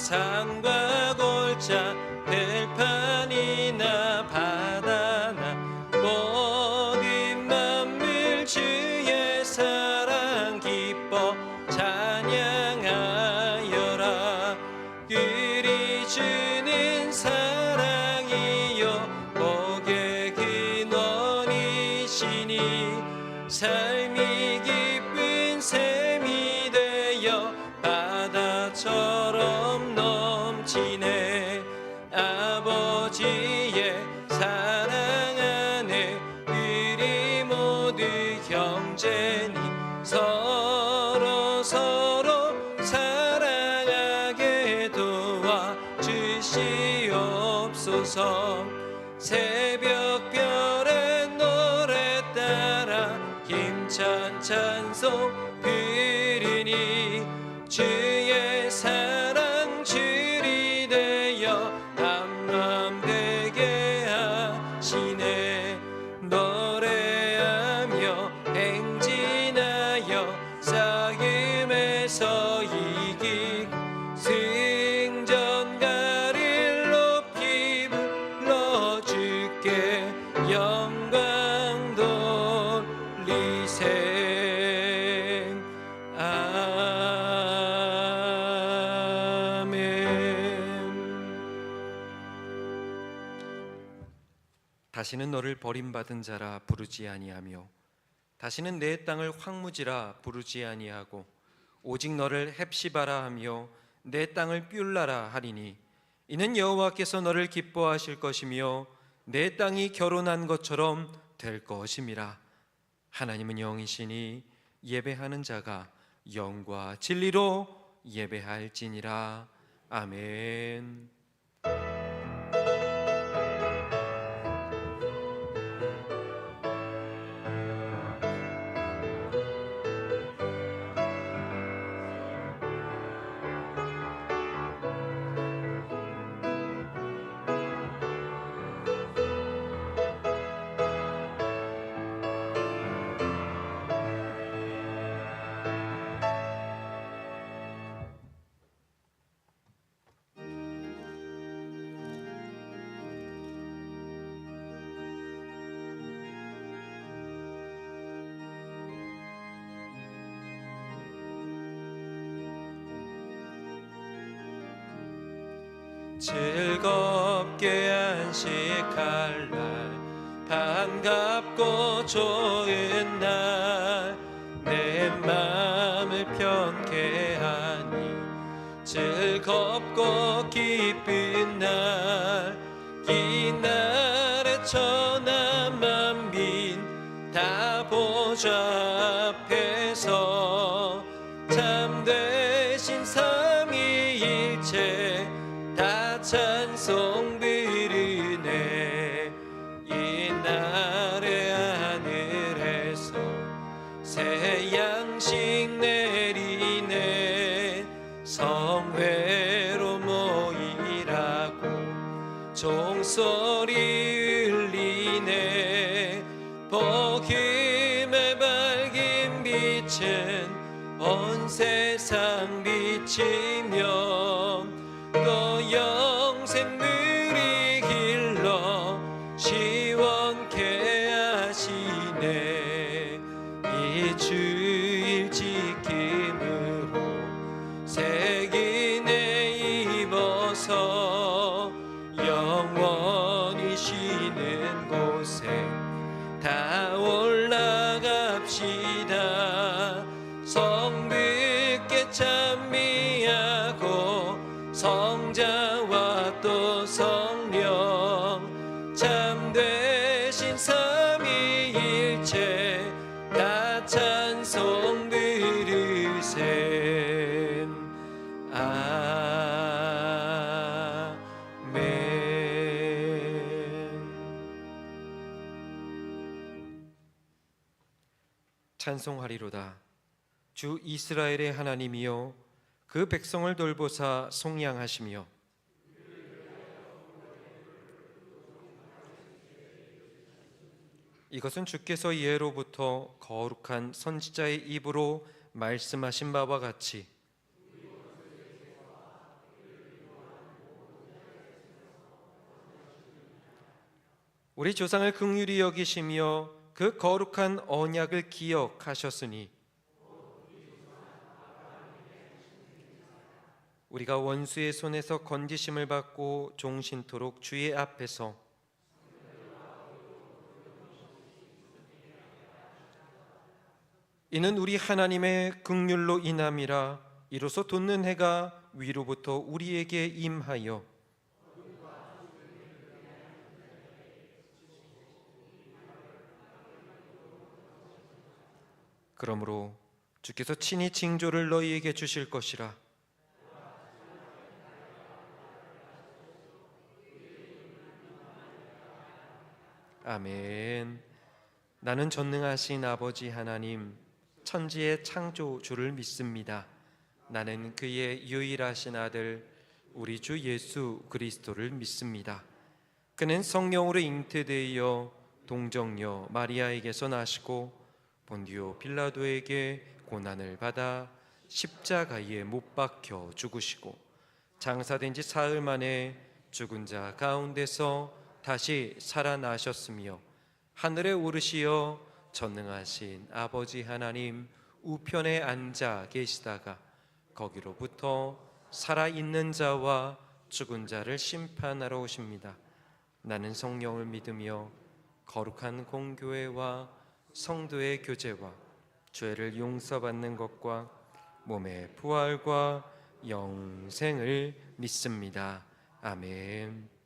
산과 골짜 들판이나 바다나 모든 만물 주의 사랑 기뻐 찬양하여라. 그리 주는 사랑이요 복의 근원이시니 삶이 기쁜 샘이 되어 바다처럼 넘치네. 아버지의 사랑 안에 우리 모두 형제니 서로 사랑하게 도와주시옵소서. 새벽별의 노래 따라 힘찬 찬송 부르니 주의 사랑 줄이 되어 한마음 되게 하시네. 노래하며 행진하여 싸움에서 이기 승전가를 높이 불러 주께 영광 돌리세. 다시는 너를 버림받은 자라 부르지 아니하며 다시는 내 땅을 황무지라 부르지 아니하고 오직 너를 헵시바라 하며 내 땅을 뷸라라 하리니 이는 여호와께서 너를 기뻐하실 것이며 내 땅이 결혼한 것처럼 될 것임이라. 하나님은 영이시니 예배하는 자가 영과 진리로 예배할지니라. 아멘. 즐겁게 안식할 날 반갑고 좋은 날 내 맘을 편케 하니 즐겁고 기쁜 날 이 날에 천하 만민 다 보좌 앞에서 참되신 삼위일체 다 찬송 부르네. 이 날의 하늘에서 새 양식 내리네. 성회로 모이라고 종소리 울리네. 복음의 밝은 빛은 온 세상 비치며 또 영생물이 길러 시원케 하시네. 이 주일 지킴으로 새 기내 입어서 영원히 쉬는 곳에 다 올라갑시다. 성부께 찬미하고 성자와 또 성령 참되신 삼위일체 다 찬송 부르세. 아멘. 찬송하리로다. 주 이스라엘의 하나님이여 그 백성을 돌보사 속량하시며 이것은 주께서 예로부터 거룩한 선지자의 입으로 말씀하신 바와 같이 우리 조상을 긍휼히 여기시며 그 거룩한 언약을 기억하셨으니 우리가 원수의 손에서 건지심을 받고 종신토록 주의 앞에서 이는 우리 하나님의 긍휼로 인함이라. 이로써 돋는 해가 위로부터 우리에게 임하여 그러므로 주께서 친히 징조를 너희에게 주실 것이라. 아멘. 나는 전능하신 아버지 하나님, 천지의 창조주를 믿습니다. 나는 그의 유일하신 아들 우리 주 예수 그리스도를 믿습니다. 그는 성령으로 잉태되어 동정녀 마리아에게서 나시고 본디오 빌라도에게 고난을 받아 십자가에 못 박혀 죽으시고 장사된 지 사흘 만에 죽은 자 가운데서 다시 살아나셨으며 하늘에 오르시어 전능하신 아버지 하나님 우편에 앉아 계시다가 거기로부터 살아있는 자와 죽은 자를 심판하러 오십니다. 나는 성령을 믿으며 거룩한 공교회와 성도의 교제와 죄를 용서받는 것과 몸의 부활과 영생을 믿습니다. 아멘.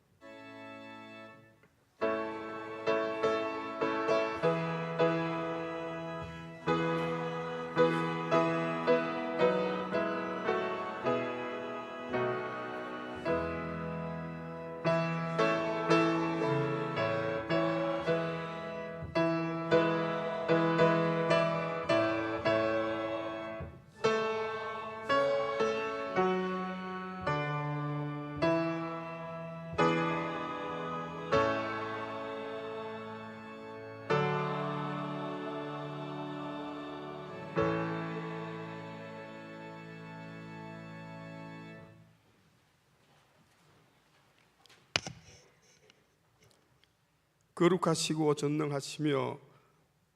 거룩하시고 전능하시며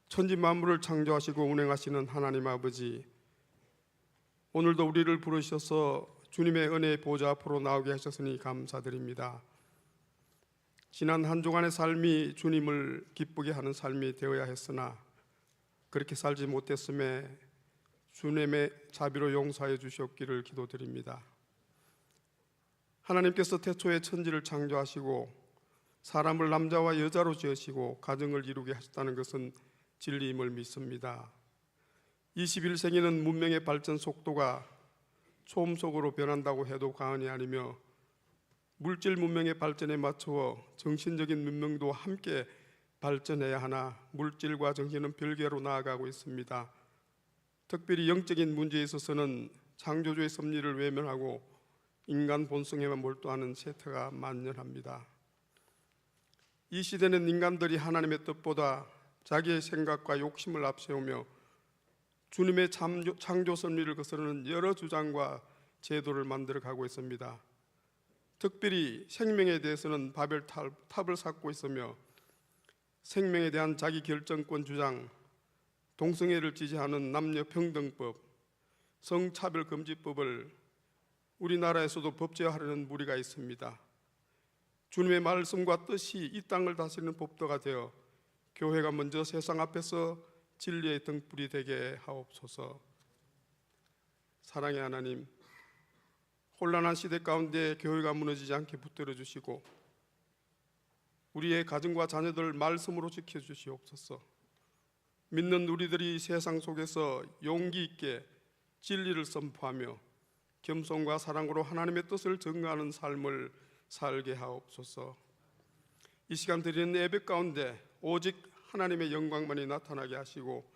천지 만물을 창조하시고 운행하시는 하나님 아버지, 오늘도 우리를 부르셔서 주님의 은혜의 보좌 앞으로 나오게 하셨으니 감사드립니다. 지난 한 주간의 삶이 주님을 기쁘게 하는 삶이 되어야 했으나 그렇게 살지 못했음에 주님의 자비로 용서하여 주시옵기를 기도드립니다. 하나님께서 태초에 천지를 창조하시고 사람을 남자와 여자로 지으시고 가정을 이루게 하셨다는 것은 진리임을 믿습니다. 21세기는 문명의 발전 속도가 초음속으로 변한다고 해도 과언이 아니며 물질 문명의 발전에 맞추어 정신적인 문명도 함께 발전해야 하나 물질과 정신은 별개로 나아가고 있습니다. 특별히 영적인 문제에 있어서는 창조주의 섭리를 외면하고 인간 본성에만 몰두하는 세태가 만연합니다. 이 시대는 인간들이 하나님의 뜻보다 자기의 생각과 욕심을 앞세우며 주님의 창조 섭리를 거스르는 여러 주장과 제도를 만들어 가고 있습니다. 특별히 생명에 대해서는 바벨탑을 쌓고 있으며 생명에 대한 자기 결정권 주장, 동성애를 지지하는 남녀평등법, 성차별금지법을 우리나라에서도 법제화하려는 무리가 있습니다. 주님의 말씀과 뜻이 이 땅을 다스리는 법도가 되어 교회가 먼저 세상 앞에서 진리의 등불이 되게 하옵소서. 사랑의 하나님, 혼란한 시대 가운데 교회가 무너지지 않게 붙들어 주시고 우리의 가정과 자녀들 말씀으로 지켜주시옵소서. 믿는 우리들이 세상 속에서 용기 있게 진리를 선포하며 겸손과 사랑으로 하나님의 뜻을 증거하는 삶을 살게 하옵소서. 이 시간 드리는 예배 가운데 오직 하나님의 영광만이 나타나게 하시고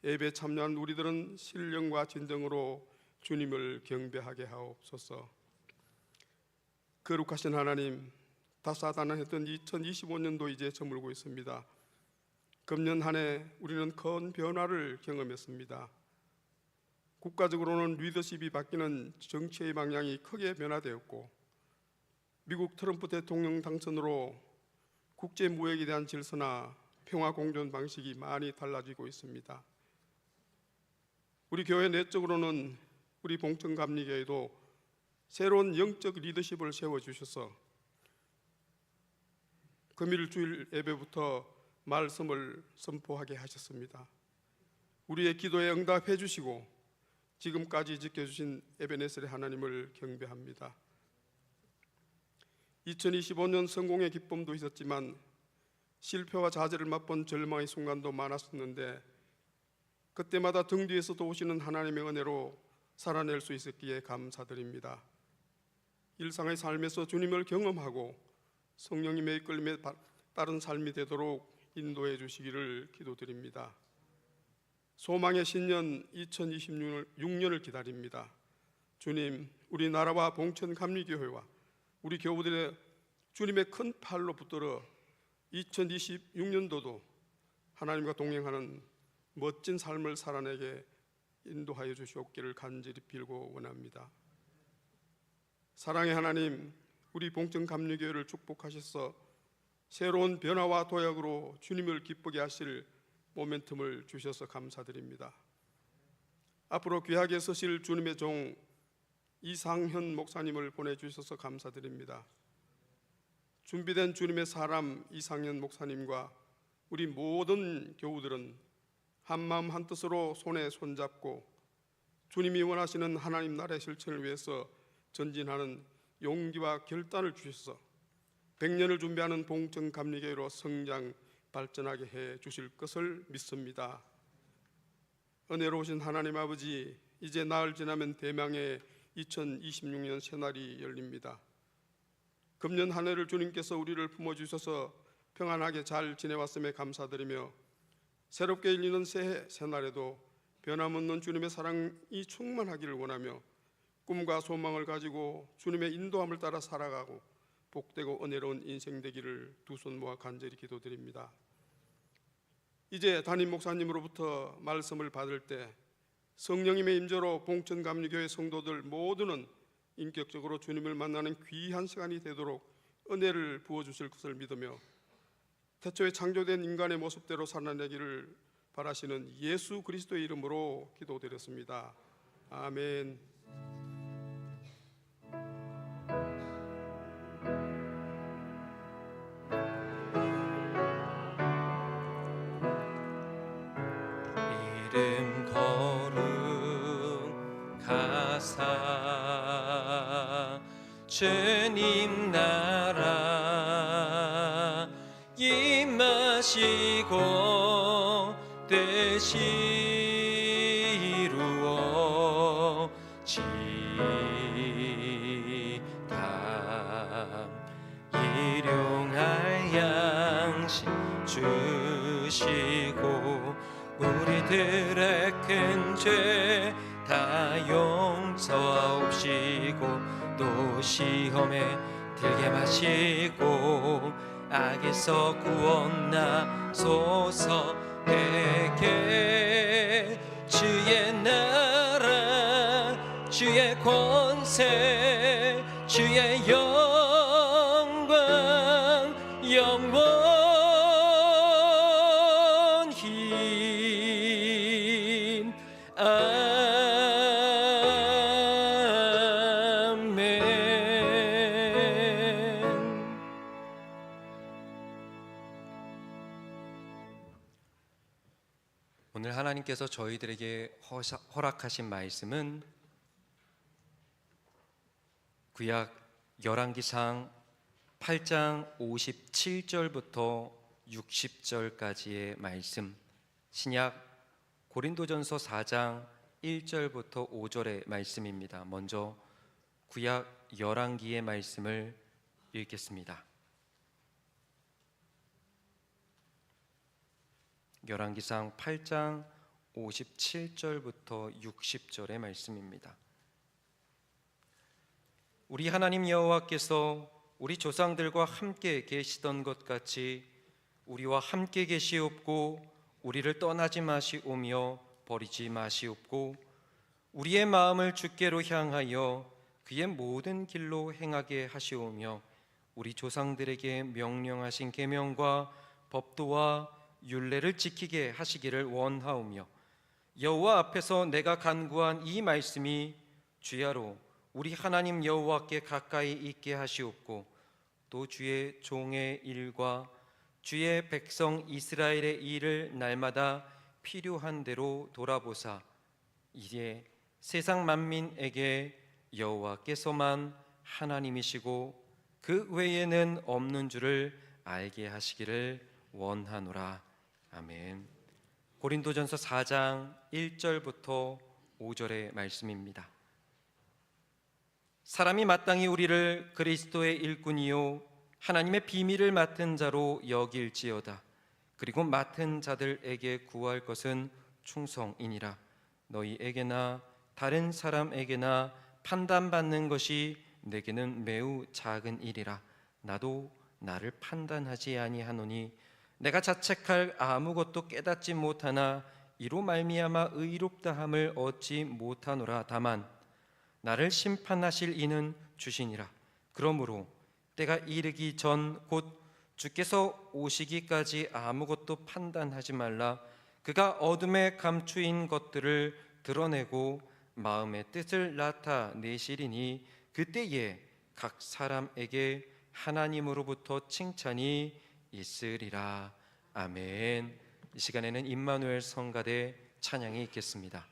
예배에 참여한 우리들은 신령과 진정으로 주님을 경배하게 하옵소서. 거룩하신 하나님, 다사다난했던 2025년도 이제 저물고 있습니다. 금년 한 해 우리는 큰 변화를 경험했습니다. 국가적으로는 리더십이 바뀌는 정치의 방향이 크게 변화되었고 미국 트럼프 대통령 당선으로 국제 무역에 대한 질서나 평화 공존 방식이 많이 달라지고 있습니다. 우리 교회 내적으로는 우리 봉천감리교회도 새로운 영적 리더십을 세워주셔서 금일 주일 예배부터 말씀을 선포하게 하셨습니다. 우리의 기도에 응답해 주시고 지금까지 지켜주신 에베네셀의 하나님을 경배합니다. 2025년 성공의 기쁨도 있었지만 실패와 좌절을 맛본 절망의 순간도 많았었는데 그때마다 등 뒤에서 도우시는 하나님의 은혜로 살아낼 수 있었기에 감사드립니다. 일상의 삶에서 주님을 경험하고 성령님의 이끌림에 따른 삶이 되도록 인도해 주시기를 기도드립니다. 소망의 신년 2026년을 기다립니다. 주님, 우리 나라와 봉천감리교회와 우리 교우들의 주님의 큰 팔로 붙들어 2026년도도 하나님과 동행하는 멋진 삶을 살아내게 인도하여 주시옵기를 간절히 빌고 원합니다. 사랑의 하나님, 우리 봉천감리교회를 축복하셔서 새로운 변화와 도약으로 주님을 기쁘게 하실 모멘텀을 주셔서 감사드립니다. 앞으로 귀하게 서실 주님의 종 이상현 목사님을 보내주셔서 감사드립니다. 준비된 주님의 사람 이상현 목사님과 우리 모든 교우들은 한마음 한뜻으로 손에 손잡고 주님이 원하시는 하나님 나라의 실천을 위해서 전진하는 용기와 결단을 주셔서 100년을 준비하는 봉천감리교회로 성장 발전하게 해 주실 것을 믿습니다. 은혜로우신 하나님 아버지, 이제 나흘 지나면 대망의 2026년 새날이 열립니다. 금년 한 해를 주님께서 우리를 품어주셔서 평안하게 잘 지내왔음에 감사드리며 새롭게 열리는 새해 새날에도 변함없는 주님의 사랑이 충만하기를 원하며 꿈과 소망을 가지고 주님의 인도함을 따라 살아가고 복되고 은혜로운 인생 되기를 두 손 모아 간절히 기도드립니다. 이제 담임 목사님으로부터 말씀을 받을 때 성령님의 임재로 봉천감리교회 성도들 모두는 인격적으로 주님을 만나는 귀한 시간이 되도록 은혜를 부어주실 것을 믿으며 태초에 창조된 인간의 모습대로 살아내기를 바라시는 예수 그리스도의 이름으로 기도드렸습니다. 아멘. 이름 거룩하사 주님 나라 임하시고 뜻이 이루어지다 일용할 양식 주시고 우리들의 큰 죄 다 용서하옵시고 또 시험에 들게 마시고 악에서 구원하소서. 내게 주의 나라 주의 권세 주의 영광 영원히 오늘 하나님께서 저희들에게 허락하신 말씀은 구약 열왕기상 8장 57절부터 60절까지의 말씀, 신약 고린도전서 4장 1절부터 5절의 말씀입니다. 먼저 구약 열왕기의 말씀을 읽겠습니다. 열왕기상 8장 57절부터 60절의 말씀입니다. 우리 하나님 여호와께서 우리 조상들과 함께 계시던 것 같이 우리와 함께 계시옵고 우리를 떠나지 마시오며 버리지 마시옵고 우리의 마음을 주께로 향하여 그의 모든 길로 행하게 하시오며 우리 조상들에게 명령하신 계명과 법도와 율례를 지키게 하시기를 원하오며 여호와 앞에서 내가 간구한 이 말씀이 주야로 우리 하나님 여호와께 가까이 있게 하시옵고 또 주의 종의 일과 주의 백성 이스라엘의 일을 날마다 필요한 대로 돌아보사 이제 세상 만민에게 여호와께서만 하나님이시고 그 외에는 없는 줄을 알게 하시기를 원하노라. 아멘. 고린도전서 4장 1절부터 5절의 말씀입니다. 사람이 마땅히 우리를 그리스도의 일꾼이요 하나님의 비밀을 맡은 자로 여길지어다. 그리고 맡은 자들에게 구할 것은 충성이니라. 너희에게나 다른 사람에게나 판단받는 것이 내게는 매우 작은 일이라. 나도 나를 판단하지 아니하노니 내가 자책할 아무것도 깨닫지 못하나 이로 말미암아 의롭다함을 얻지 못하노라. 다만 나를 심판하실 이는 주시니라. 그러므로 때가 이르기 전 곧 주께서 오시기까지 아무것도 판단하지 말라. 그가 어둠에 감추인 것들을 드러내고 마음의 뜻을 나타내시리니 그때에 각 사람에게 하나님으로부터 칭찬이 있으리라. 아멘. 이 시간에는 임마누엘 성가대 찬양이 있겠습니다.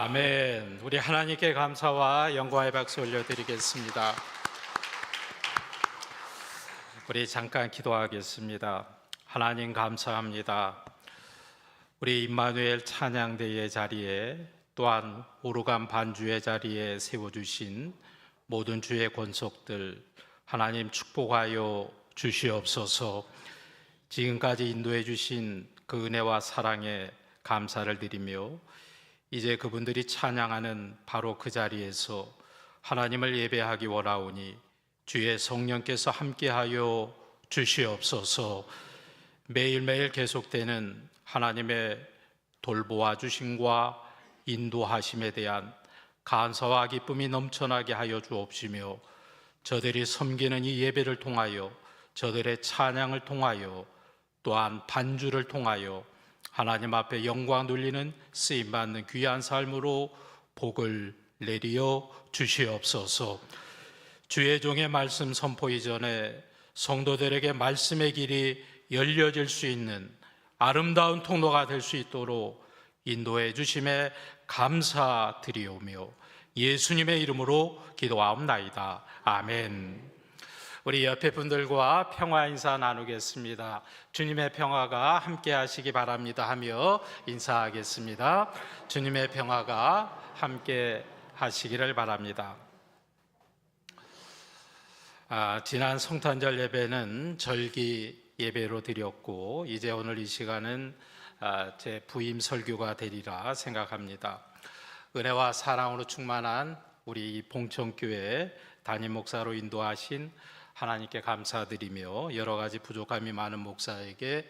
아멘. 우리 하나님께 감사와 영광의 박수 올려드리겠습니다. 우리 잠깐 기도하겠습니다. 하나님 감사합니다. 우리 임마누엘 찬양대의 자리에 또한 오르간 반주의 자리에 세워주신 모든 주의 권속들 하나님 축복하여 주시옵소서. 지금까지 인도해 주신 그 은혜와 사랑에 감사를 드리며 이제 그분들이 찬양하는 바로 그 자리에서 하나님을 예배하기 원하오니 주의 성령께서 함께하여 주시옵소서. 매일매일 계속되는 하나님의 돌보아 주심과 인도하심에 대한 감사와 기쁨이 넘쳐나게 하여 주옵시며 저들이 섬기는 이 예배를 통하여 저들의 찬양을 통하여 또한 반주를 통하여 하나님 앞에 영광 돌리는 쓰임받는 귀한 삶으로 복을 내리어 주시옵소서. 주의 종의 말씀 선포 이전에 성도들에게 말씀의 길이 열려질 수 있는 아름다운 통로가 될 수 있도록 인도해 주심에 감사드리오며 예수님의 이름으로 기도하옵나이다. 아멘. 우리 옆에 분들과 평화 인사 나누겠습니다. 주님의 평화가 함께 하시기 바랍니다 하며 인사하겠습니다. 주님의 평화가 함께 하시기를 바랍니다. 지난 성탄절 예배는 절기 예배로 드렸고 이제 오늘 이 시간은 제 부임 설교가 되리라 생각합니다. 은혜와 사랑으로 충만한 우리 봉천교회 담임 목사로 인도하신 하나님께 감사드리며 여러 가지 부족함이 많은 목사에게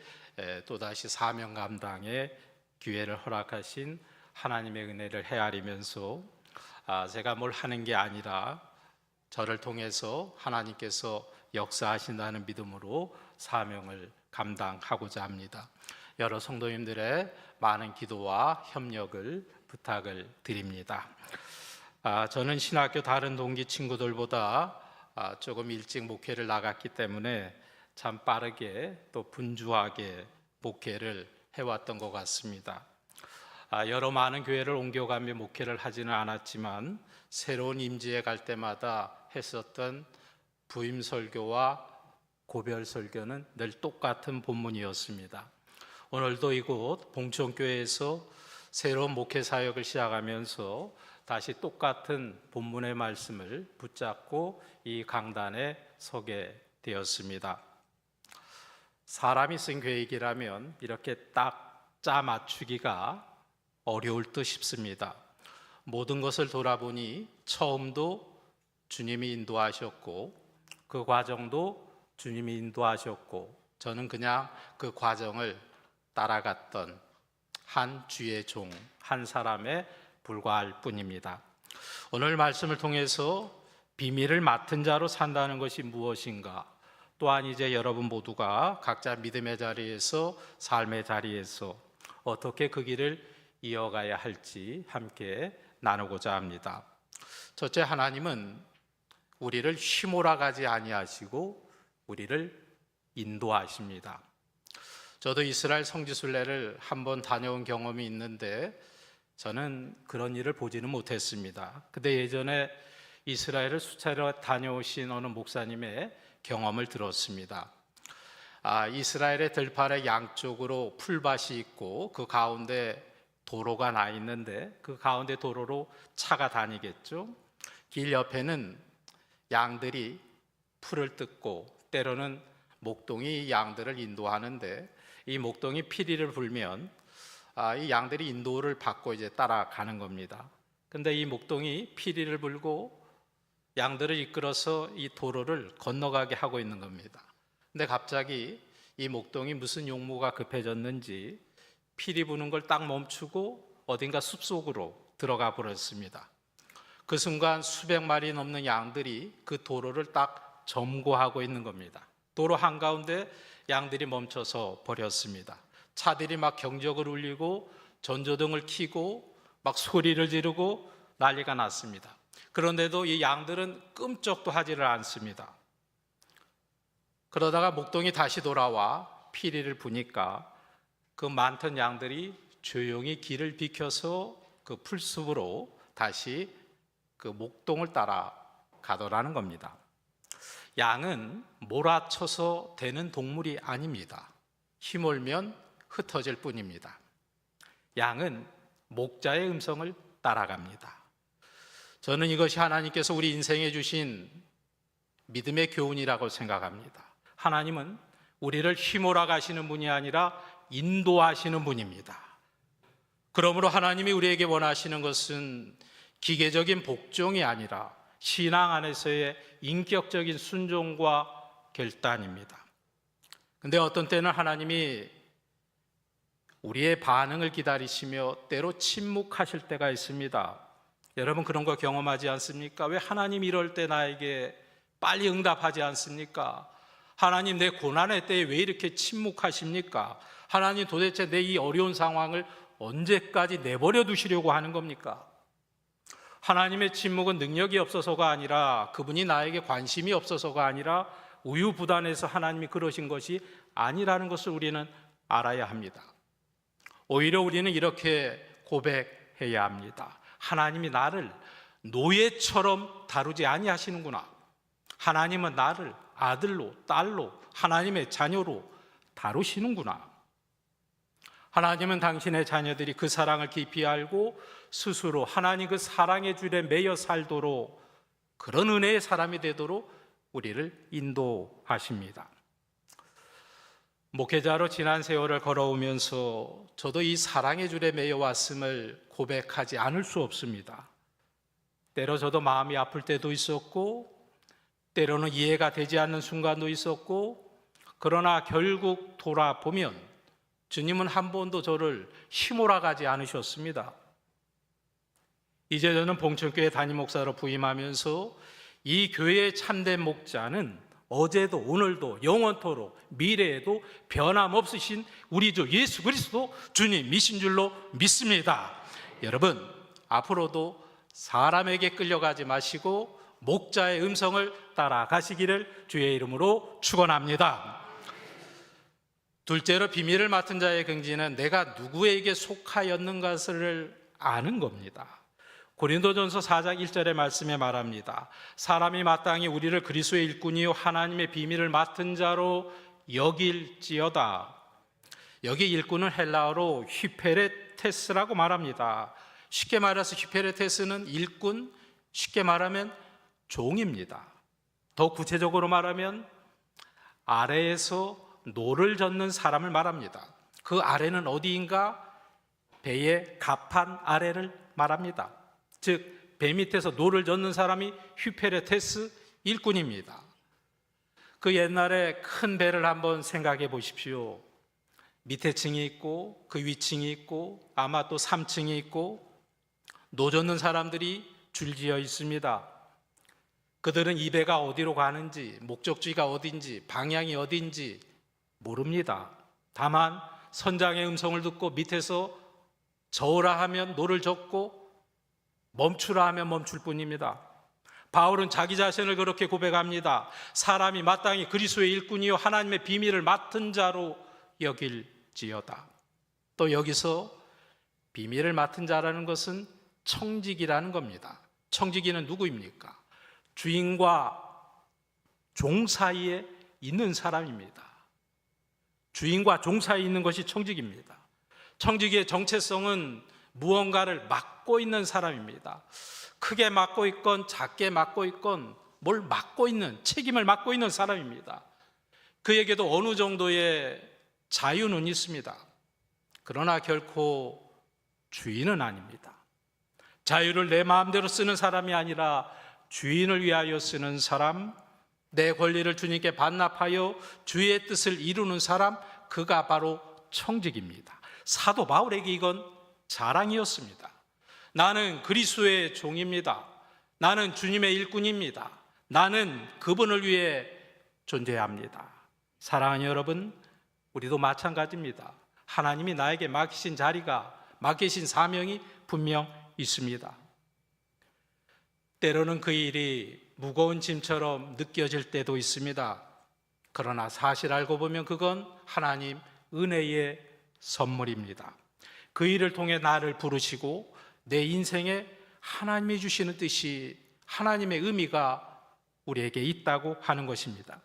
또다시 사명 감당의 기회를 허락하신 하나님의 은혜를 헤아리면서 제가 뭘 하는 게 아니라 저를 통해서 하나님께서 역사하신다는 믿음으로 사명을 감당하고자 합니다. 여러 성도님들의 많은 기도와 협력을 부탁을 드립니다. 저는 신학교 다른 동기 친구들보다 조금 일찍 목회를 나갔기 때문에 참 빠르게 또 분주하게 목회를 해왔던 것 같습니다. 여러 많은 교회를 옮겨가며 목회를 하지는 않았지만 새로운 임지에 갈 때마다 했었던 부임 설교와 고별 설교는 늘 똑같은 본문이었습니다. 오늘도 이곳 봉천교회에서 새로운 목회 사역을 시작하면서 다시 똑같은 본문의 말씀을 붙잡고 이 강단에 서게 되었습니다. 사람이 쓴 계획이라면 이렇게 딱 짜 맞추기가 어려울 듯 싶습니다. 모든 것을 돌아보니 처음도 주님이 인도하셨고 그 과정도 주님이 인도하셨고 저는 그냥 그 과정을 따라갔던 한 주의 종, 한 사람에 불과할 뿐입니다. 오늘 말씀을 통해서 비밀을 맡은 자로 산다는 것이 무엇인가, 또한 이제 여러분 모두가 각자 믿음의 자리에서 삶의 자리에서 어떻게 그 길을 이어가야 할지 함께 나누고자 합니다. 첫째, 하나님은 우리를 휘몰아가지 아니하시고 우리를 인도하십니다. 저도 이스라엘 성지순례를 한번 다녀온 경험이 있는데 저는 그런 일을 보지는 못했습니다. 근데 예전에 이스라엘을 수차례 다녀오신 어느 목사님의 경험을 들었습니다. 이스라엘의 들판의 양쪽으로 풀밭이 있고 그 가운데 도로가 나 있는데 그 가운데 도로로 차가 다니겠죠. 길 옆에는 양들이 풀을 뜯고 때로는 목동이 양들을 인도하는데 이 목동이 피리를 불면 이 양들이 인도를 받고 이제 따라가는 겁니다. 근데 이 목동이 피리를 불고 양들을 이끌어서 이 도로를 건너가게 하고 있는 겁니다. 근데 갑자기 이 목동이 무슨 용무가 급해졌는지 피리 부는 걸 딱 멈추고 어딘가 숲속으로 들어가 버렸습니다. 그 순간 수백 마리 넘는 양들이 그 도로를 딱 점거하고 있는 겁니다. 도로 한가운데 양들이 멈춰서 버렸습니다. 차들이 막 경적을 울리고 전조등을 켜고 막 소리를 지르고 난리가 났습니다. 그런데도 이 양들은 끔찍도 하지를 않습니다. 그러다가 목동이 다시 돌아와 피리를 부니까 그 많던 양들이 조용히 길을 비켜서 그 풀숲으로 다시 그 목동을 따라 가더라는 겁니다. 양은 몰아쳐서 되는 동물이 아닙니다. 힘올면 흩어질 뿐입니다. 양은 목자의 음성을 따라갑니다. 저는 이것이 하나님께서 우리 인생에 주신 믿음의 교훈이라고 생각합니다. 하나님은 우리를 힘몰아 가시는 분이 아니라 인도하시는 분입니다. 그러므로 하나님이 우리에게 원하시는 것은 기계적인 복종이 아니라 신앙 안에서의 인격적인 순종과 결단입니다. 근데 어떤 때는 하나님이 우리의 반응을 기다리시며 때로 침묵하실 때가 있습니다. 여러분 그런 거 경험하지 않습니까? 왜 하나님 이럴 때 나에게 빨리 응답하지 않습니까? 하나님 내 고난의 때에 왜 이렇게 침묵하십니까? 하나님 도대체 내 이 어려운 상황을 언제까지 내버려 두시려고 하는 겁니까? 하나님의 침묵은 능력이 없어서가 아니라 그분이 나에게 관심이 없어서가 아니라 우유부단해서 하나님이 그러신 것이 아니라는 것을 우리는 알아야 합니다. 오히려 우리는 이렇게 고백해야 합니다. 하나님이 나를 노예처럼 다루지 아니하시는구나. 하나님은 나를 아들로 딸로 하나님의 자녀로 다루시는구나. 하나님은 당신의 자녀들이 그 사랑을 깊이 알고 스스로 하나님 그 사랑의 줄에 매여 살도록 그런 은혜의 사람이 되도록 우리를 인도하십니다. 목회자로 지난 세월을 걸어오면서 저도 이 사랑의 줄에 매여 왔음을 고백하지 않을 수 없습니다. 때로 저도 마음이 아플 때도 있었고 때로는 이해가 되지 않는 순간도 있었고 그러나 결국 돌아보면 주님은 한 번도 저를 힘몰아 가지 않으셨습니다. 이제 저는 봉천교회 담임 목사로 부임하면서 이 교회의 참된 목자는 어제도 오늘도 영원토록 미래에도 변함없으신 우리 주 예수 그리스도 주님이신 줄로 믿습니다. 여러분 앞으로도 사람에게 끌려가지 마시고 목자의 음성을 따라가시기를 주의 이름으로 축원합니다. 둘째로 비밀을 맡은 자의 긍지는 내가 누구에게 속하였는가를 아는 겁니다. 고린도전서 4장 1절의 말씀에 말합니다. 사람이 마땅히 우리를 그리스도의 일꾼이요 하나님의 비밀을 맡은 자로 여길지어다. 여기 일꾼은 헬라어로 휘페레테스라고 말합니다. 쉽게 말해서 휘페레테스는 일꾼, 쉽게 말하면 종입니다. 더 구체적으로 말하면 아래에서 노를 젓는 사람을 말합니다. 그 아래는 어디인가? 배의 갑판 아래를 말합니다. 즉, 배 밑에서 노를 젓는 사람이 휘페레테스 일꾼입니다. 그 옛날에 큰 배를 한번 생각해 보십시오. 밑에 층이 있고 그 위층이 있고 아마 또 3층이 있고 노 젓는 사람들이 줄지어 있습니다. 그들은 이 배가 어디로 가는지 목적지가 어딘지 방향이 어딘지 모릅니다. 다만 선장의 음성을 듣고 밑에서 저으라 하면 노를 젓고 멈추라 하면 멈출 뿐입니다. 바울은 자기 자신을 그렇게 고백합니다. 사람이 마땅히 그리스도의 일꾼이요 하나님의 비밀을 맡은 자로 여길지어다. 또 여기서 비밀을 맡은 자라는 것은 청지기라는 겁니다. 청지기는 누구입니까? 주인과 종 사이에 있는 사람입니다. 주인과 종 사이에 있는 것이 청지기입니다. 청지기의 정체성은 무언가를 맡고 있는 사람입니다. 크게 맡고 있건 작게 맡고 있건 뭘 맡고 있는, 책임을 맡고 있는 사람입니다. 그에게도 어느 정도의 자유는 있습니다. 그러나 결코 주인은 아닙니다. 자유를 내 마음대로 쓰는 사람이 아니라 주인을 위하여 쓰는 사람, 내 권리를 주님께 반납하여 주의 뜻을 이루는 사람, 그가 바로 청직입니다. 사도 바울에게 이건 자랑이었습니다. 나는 그리스도의 종입니다. 나는 주님의 일꾼입니다. 나는 그분을 위해 존재합니다. 사랑하는 여러분, 우리도 마찬가지입니다. 하나님이 나에게 맡기신 자리가, 맡기신 사명이 분명 있습니다. 때로는 그 일이 무거운 짐처럼 느껴질 때도 있습니다. 그러나 사실 알고 보면 그건 하나님 은혜의 선물입니다. 그 일을 통해 나를 부르시고 내 인생에 하나님이 주시는 뜻이, 하나님의 의미가 우리에게 있다고 하는 것입니다.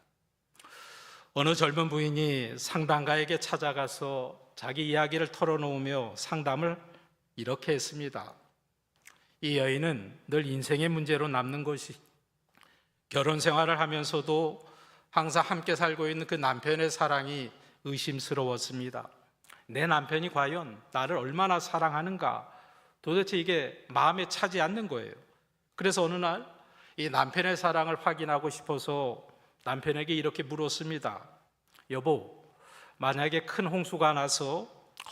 어느 젊은 부인이 상담가에게 찾아가서 자기 이야기를 털어놓으며 상담을 이렇게 했습니다. 이 여인은 늘 인생의 문제로 남는 것이, 결혼 생활을 하면서도 항상 함께 살고 있는 그 남편의 사랑이 의심스러웠습니다. 내 남편이 과연 나를 얼마나 사랑하는가, 도대체 이게 마음에 차지 않는 거예요. 그래서 어느 날 이 남편의 사랑을 확인하고 싶어서 남편에게 이렇게 물었습니다. 여보, 만약에 큰 홍수가 나서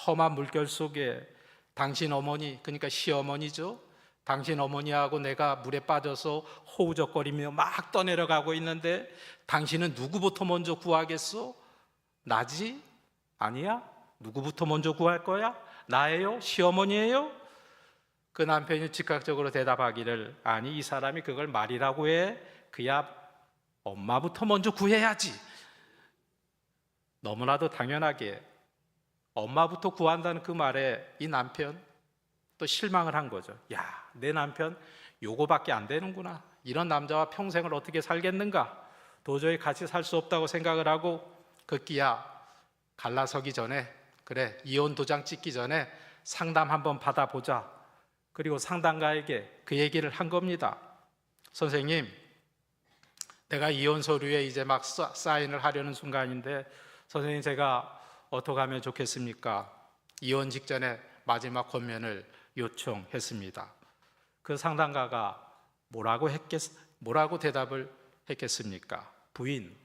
험한 물결 속에 당신 어머니, 그러니까 시어머니죠, 당신 어머니하고 내가 물에 빠져서 호우적거리며 막 떠내려가고 있는데 당신은 누구부터 먼저 구하겠어? 나지? 아니야? 누구부터 먼저 구할 거야? 나예요? 시어머니예요? 그 남편이 즉각적으로 대답하기를, 아니, 이 사람이 그걸 말이라고 해? 그야 엄마부터 먼저 구해야지. 너무나도 당연하게 엄마부터 구한다는 그 말에 이 남편 또 실망을 한 거죠. 야, 내 남편 요거밖에 안 되는구나. 이런 남자와 평생을 어떻게 살겠는가? 도저히 같이 살 수 없다고 생각을 하고 급기야 갈라서기 전에, 그래, 이혼 도장 찍기 전에 상담 한번 받아보자. 그리고 상담가에게 그 얘기를 한 겁니다. 선생님, 내가 이혼 서류에 이제 막 사인을 하려는 순간인데 선생님, 제가 어떻게 하면 좋겠습니까? 이혼 직전에 마지막 권면을 요청했습니다. 그 상담가가 뭐라고 대답을 했겠습니까? 부인,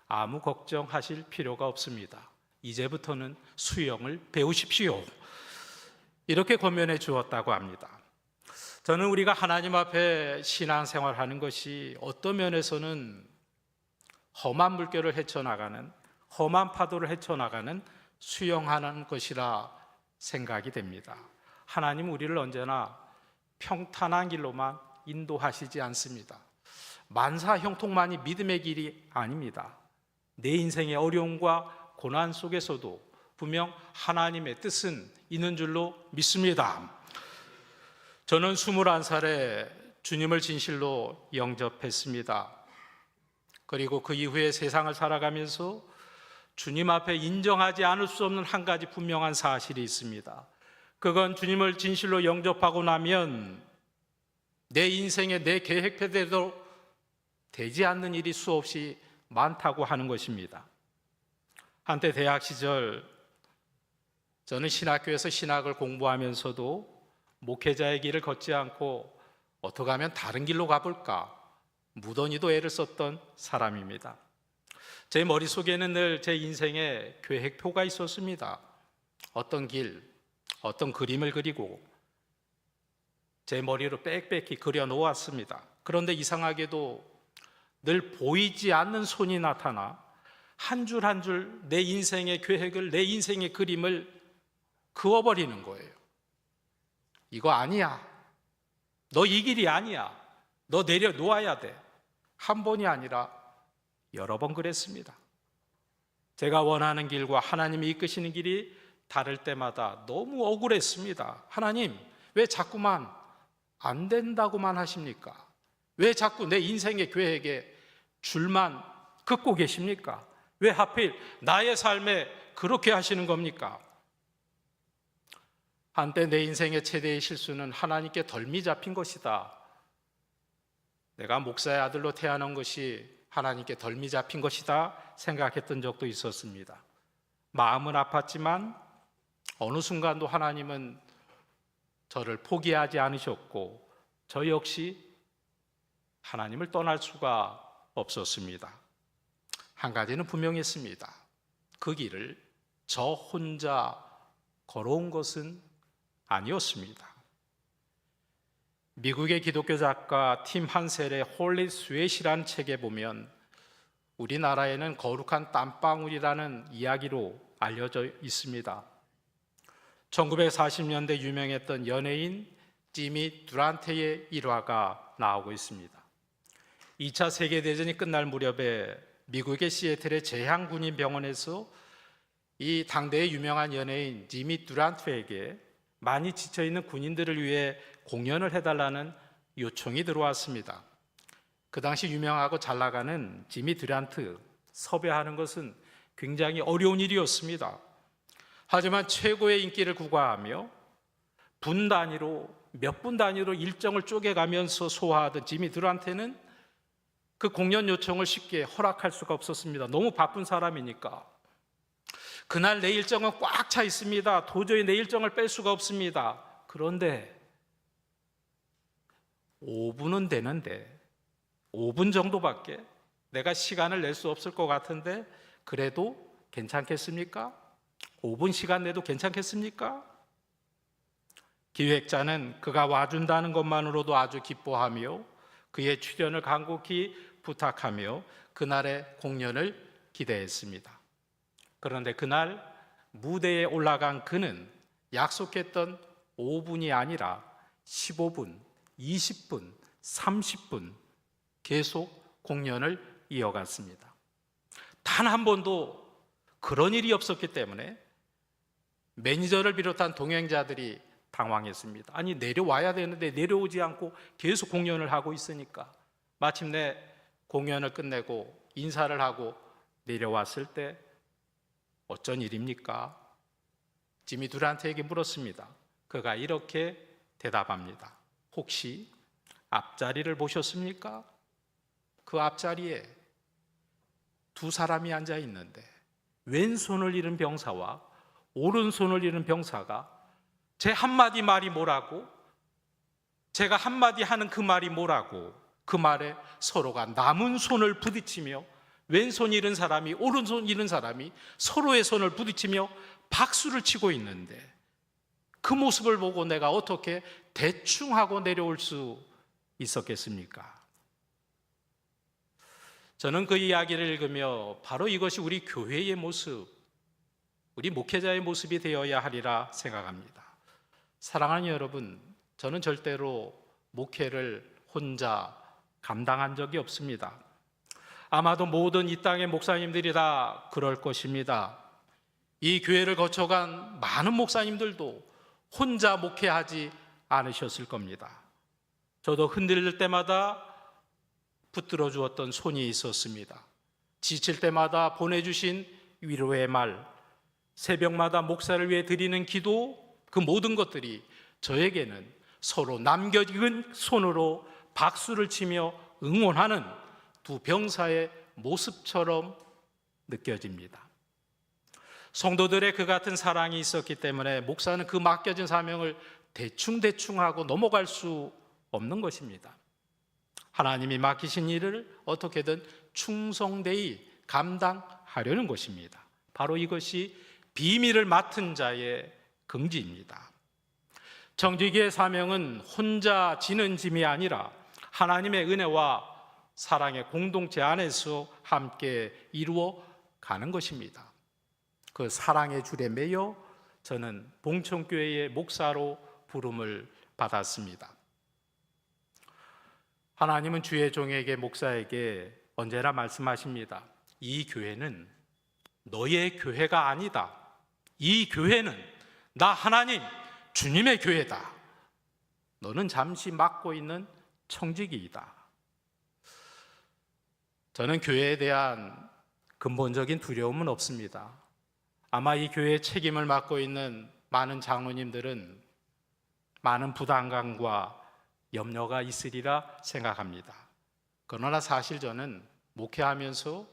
아무 걱정하실 필요가 없습니다. 이제부터는 수영을 배우십시오. 이렇게 권면해 주었다고 합니다. 저는 우리가 하나님 앞에 신앙생활하는 것이 어떤 면에서는 험한 물결을 헤쳐나가는, 험한 파도를 헤쳐나가는 수영하는 것이라 생각이 됩니다. 하나님 우리를 언제나 평탄한 길로만 인도하시지 않습니다. 만사 형통만이 믿음의 길이 아닙니다. 내 인생의 어려움과 고난 속에서도 분명 하나님의 뜻은 있는 줄로 믿습니다. 저는 21살에 주님을 진실로 영접했습니다. 그리고 그 이후에 세상을 살아가면서 주님 앞에 인정하지 않을 수 없는 한 가지 분명한 사실이 있습니다. 그건 주님을 진실로 영접하고 나면 내 인생에 내 계획대로 되지 않는 일이 수없이 많다고 하는 것입니다. 한때 대학 시절 저는 신학교에서 신학을 공부하면서도 목회자의 길을 걷지 않고 어떻게 하면 다른 길로 가볼까 무던히도 애를 썼던 사람입니다. 제 머릿속에는 늘 제 인생의 계획표가 있었습니다. 어떤 길, 어떤 그림을 그리고 제 머리로 빽빽히 그려 놓았습니다. 그런데 이상하게도 늘 보이지 않는 손이 나타나 한 줄 한 줄 내 인생의 계획을, 내 인생의 그림을 그어버리는 거예요. 이거 아니야. 너 이 길이 아니야. 너 내려놓아야 돼. 한 번이 아니라 여러 번 그랬습니다. 제가 원하는 길과 하나님이 이끄시는 길이 다를 때마다 너무 억울했습니다. 하나님, 왜 자꾸만 안 된다고만 하십니까? 왜 자꾸 내 인생의 계획에 줄만 긋고 계십니까? 왜 하필 나의 삶에 그렇게 하시는 겁니까? 한때 내 인생의 최대의 실수는 하나님께 덜미 잡힌 것이다. 내가 목사의 아들로 태어난 것이 하나님께 덜미 잡힌 것이다 생각했던 적도 있었습니다. 마음은 아팠지만 어느 순간도 하나님은 저를 포기하지 않으셨고 저 역시 하나님을 떠날 수가 없었습니다. 한 가지는 분명했습니다. 그 길을 저 혼자 걸어온 것은 아니었습니다. 미국의 기독교 작가 팀 한셀의 홀리 스웨시라는 책에 보면 우리나라에는 거룩한 땀방울이라는 이야기로 알려져 있습니다. 1940년대 유명했던 연예인 지미 두란테의 일화가 나오고 있습니다. 2차 세계대전이 끝날 무렵에 미국의 시애틀의 제향군인병원에서 이 당대의 유명한 연예인 지미 두란테에게 많이 지쳐있는 군인들을 위해 공연을 해달라는 요청이 들어왔습니다. 그 당시 유명하고 잘 나가는 지미 듀란트 섭외하는 것은 굉장히 어려운 일이었습니다. 하지만 최고의 인기를 구가하며 분 단위로 몇 분 단위로 일정을 쪼개가면서 소화하던 지미 듀란트는 그 공연 요청을 쉽게 허락할 수가 없었습니다. 너무 바쁜 사람이니까. 그날 내 일정은 꽉 차 있습니다. 도저히 내 일정을 뺄 수가 없습니다. 그런데 5분은 되는데 5분 정도밖에 내가 시간을 낼 수 없을 것 같은데 그래도 괜찮겠습니까? 5분 시간 내도 괜찮겠습니까? 기획자는 그가 와준다는 것만으로도 아주 기뻐하며 그의 출연을 간곡히 부탁하며 그날의 공연을 기대했습니다. 그런데 그날 무대에 올라간 그는 약속했던 5분이 아니라 15분, 20분, 30분 계속 공연을 이어갔습니다. 단 한 번도 그런 일이 없었기 때문에 매니저를 비롯한 동행자들이 당황했습니다. 아니 내려와야 되는데 내려오지 않고 계속 공연을 하고 있으니까 마침내 공연을 끝내고 인사를 하고 내려왔을 때 어쩐 일입니까? 지미 듀란트에게 물었습니다. 그가 이렇게 대답합니다. 혹시 앞자리를 보셨습니까? 그 앞자리에 두 사람이 앉아 있는데 왼손을 잃은 병사와 오른손을 잃은 병사가 제 한마디 말이 뭐라고? 제가 한마디 하는 그 말이 뭐라고? 그 말에 서로가 남은 손을 부딪히며 왼손 잃은 사람이 오른손 잃은 사람이 서로의 손을 부딪히며 박수를 치고 있는데 그 모습을 보고 내가 어떻게 대충 하고 내려올 수 있었겠습니까? 저는 그 이야기를 읽으며 바로 이것이 우리 교회의 모습, 우리 목회자의 모습이 되어야 하리라 생각합니다. 사랑하는 여러분, 저는 절대로 목회를 혼자 감당한 적이 없습니다. 아마도 모든 이 땅의 목사님들이 다 그럴 것입니다. 이 교회를 거쳐간 많은 목사님들도 혼자 목회하지 않으셨을 겁니다. 저도 흔들릴 때마다 붙들어 주었던 손이 있었습니다. 지칠 때마다 보내주신 위로의 말, 새벽마다 목사를 위해 드리는 기도, 그 모든 것들이 저에게는 서로 남겨진 손으로 박수를 치며 응원하는 두 병사의 모습처럼 느껴집니다. 성도들의 그 같은 사랑이 있었기 때문에 목사는 그 맡겨진 사명을 대충 하고 넘어갈 수 없는 것입니다. 하나님이 맡기신 일을 어떻게든 충성되이 감당하려는 것입니다. 바로 이것이 비밀을 맡은 자의 긍지입니다. 정직의 사명은 혼자 지는 짐이 아니라 하나님의 은혜와 사랑의 공동체 안에서 함께 이루어 가는 것입니다. 그 사랑의 줄에 매여 저는 봉천교회의 목사로 부름을 받았습니다. 하나님은 주의 종에게 목사에게 언제나 말씀하십니다. 이 교회는 너의 교회가 아니다. 이 교회는 나 하나님 주님의 교회다. 너는 잠시 맡고 있는 청지기이다. 저는 교회에 대한 근본적인 두려움은 없습니다. 아마 이 교회의 책임을 맡고 있는 많은 장로님들은 많은 부담감과 염려가 있으리라 생각합니다. 그러나 사실 저는 목회하면서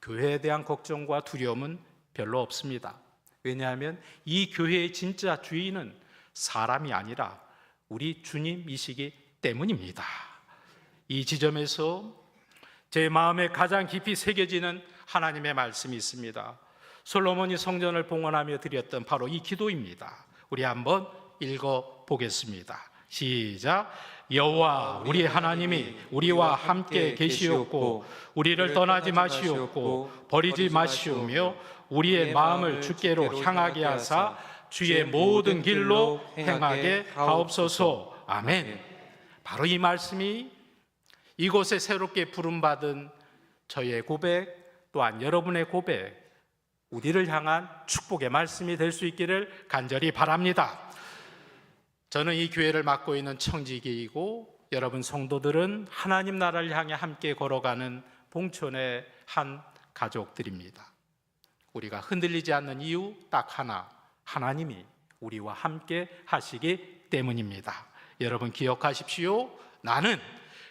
교회에 대한 걱정과 두려움은 별로 없습니다. 왜냐하면 이 교회의 진짜 주인은 사람이 아니라 우리 주님이시기 때문입니다. 이 지점에서 제 마음에 가장 깊이 새겨지는 하나님의 말씀이 있습니다. 솔로몬이 성전을 봉헌하며 드렸던 바로 이 기도입니다. 우리 한번 읽어보겠습니다. 시작. 여호와 우리 하나님이 우리와 함께 계시옵고 우리를 떠나지 마시옵고 버리지 마시오며 우리의 마음을 주께로 향하게 하사 주의 모든 길로 행하게 하옵소서. 아멘. 바로 이 말씀이 이곳에 새롭게 부름받은 저의 고백 또한 여러분의 고백, 우리를 향한 축복의 말씀이 될 수 있기를 간절히 바랍니다. 저는 이 교회를 맡고 있는 청지기이고 여러분 성도들은 하나님 나라를 향해 함께 걸어가는 봉천의 한 가족들입니다. 우리가 흔들리지 않는 이유 딱 하나, 하나님이 우리와 함께 하시기 때문입니다. 여러분 기억하십시오. 나는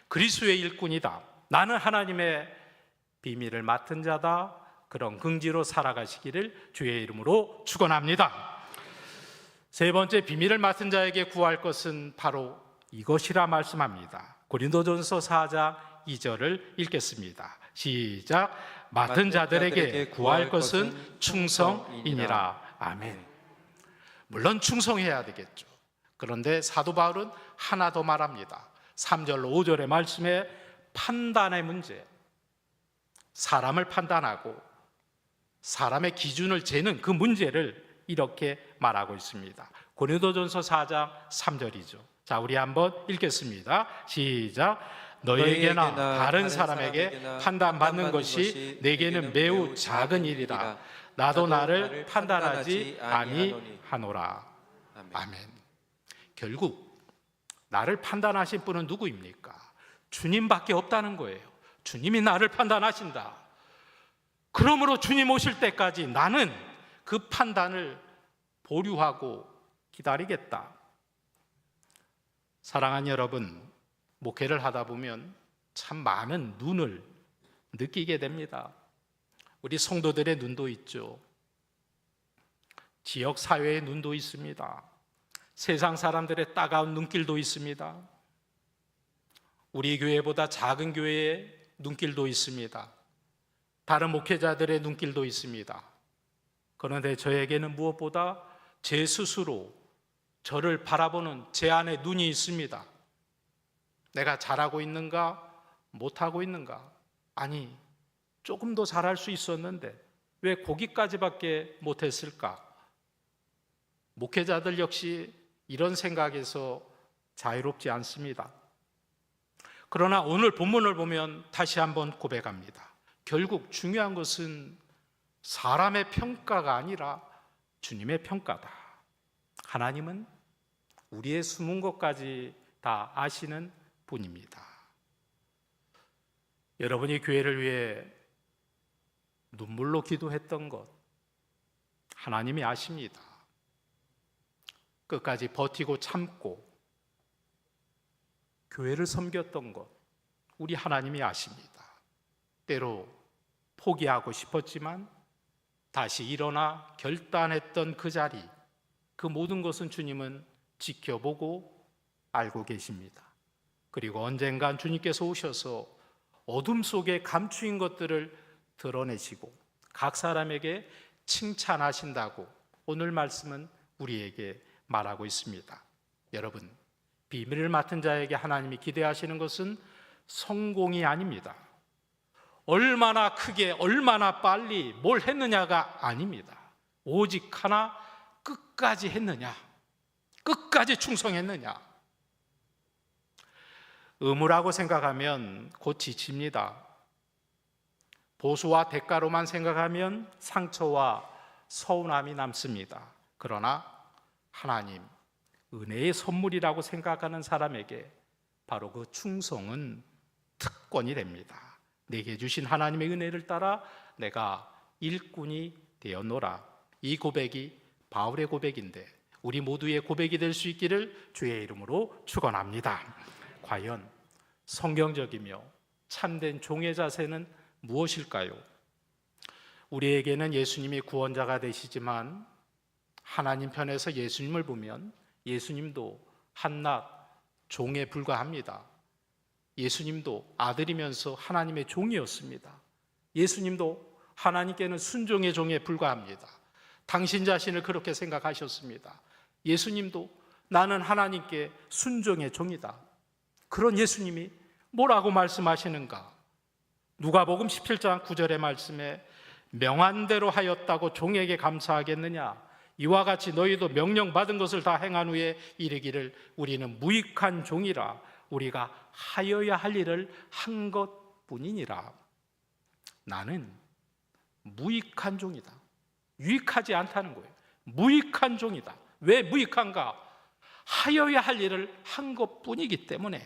그리스도의 일꾼이다. 나는 하나님의 비밀을 맡은 자다. 그런 긍지로 살아가시기를 주의 이름으로 축원합니다. 세 번째, 비밀을 맡은 자에게 구할 것은 바로 이것이라 말씀합니다. 고린도전서 4장 2절을 읽겠습니다. 시작. 맡은 자들에게 구할 것은 충성이니라. 아멘. 물론 충성해야 되겠죠. 그런데 사도 바울은 하나 더 말합니다. 3절로 5절의 말씀에 판단의 문제, 사람을 판단하고 사람의 기준을 재는 그 문제를 이렇게 말하고 있습니다. 고린도전서 4장 3절이죠. 자, 우리 한번 읽겠습니다. 시작. 너에게나 다른 사람에게 판단받는 것이 내게는 매우 작은 일이라. 나도 나를 판단하지 아니하노라. 아멘. 결국 나를 판단하신 분은 누구입니까? 주님밖에 없다는 거예요. 주님이 나를 판단하신다. 그러므로 주님 오실 때까지 나는 그 판단을 보류하고 기다리겠다. 사랑하는 여러분, 목회를 하다 보면 참 많은 눈을 느끼게 됩니다. 우리 성도들의 눈도 있죠. 지역 사회의 눈도 있습니다. 세상 사람들의 따가운 눈길도 있습니다. 우리 교회보다 작은 교회의 눈길도 있습니다. 다른 목회자들의 눈길도 있습니다. 그런데 저에게는 무엇보다 제 스스로 저를 바라보는 제 안에 눈이 있습니다. 내가 잘하고 있는가? 못하고 있는가? 아니, 조금 더 잘할 수 있었는데 왜 거기까지밖에 못했을까? 목회자들 역시 이런 생각에서 자유롭지 않습니다. 그러나 오늘 본문을 보면 다시 한번 고백합니다. 결국 중요한 것은 사람의 평가가 아니라 주님의 평가다. 하나님은 우리의 숨은 것까지 다 아시는 분입니다. 여러분이 교회를 위해 눈물로 기도했던 것 하나님이 아십니다. 끝까지 버티고 참고 교회를 섬겼던 것 우리 하나님이 아십니다. 때로 포기하고 싶었지만 다시 일어나 결단했던 그 자리, 그 모든 것은 주님은 지켜보고 알고 계십니다. 그리고 언젠간 주님께서 오셔서 어둠 속에 감추인 것들을 드러내시고 각 사람에게 칭찬하신다고 오늘 말씀은 우리에게 말하고 있습니다. 여러분, 비밀을 맡은 자에게 하나님이 기대하시는 것은 성공이 아닙니다. 얼마나 크게 얼마나 빨리 뭘 했느냐가 아닙니다. 오직 하나, 끝까지 했느냐, 끝까지 충성했느냐. 의무라고 생각하면 곧 지칩니다. 보수와 대가로만 생각하면 상처와 서운함이 남습니다. 그러나 하나님, 은혜의 선물이라고 생각하는 사람에게 바로 그 충성은 특권이 됩니다. 내게 주신 하나님의 은혜를 따라 내가 일꾼이 되었노라. 이 고백이 바울의 고백인데 우리 모두의 고백이 될 수 있기를 주의 이름으로 축원합니다. 과연 성경적이며 참된 종의 자세는 무엇일까요? 우리에게는 예수님이 구원자가 되시지만 하나님 편에서 예수님을 보면 예수님도 한낱 종에 불과합니다. 예수님도 아들이면서 하나님의 종이었습니다. 예수님도 하나님께는 순종의 종에 불과합니다. 당신 자신을 그렇게 생각하셨습니다. 예수님도 나는 하나님께 순종의 종이다. 그런 예수님이 뭐라고 말씀하시는가? 누가복음 17장 9절의 말씀에 명한 대로 하였다고 종에게 감사하겠느냐? 이와 같이 너희도 명령받은 것을 다 행한 후에 이르기를 우리는 무익한 종이라 우리가 하여야 할 일을 한 것뿐이니라. 나는 무익한 종이다. 유익하지 않다는 거예요. 무익한 종이다. 왜 무익한가? 하여야 할 일을 한 것뿐이기 때문에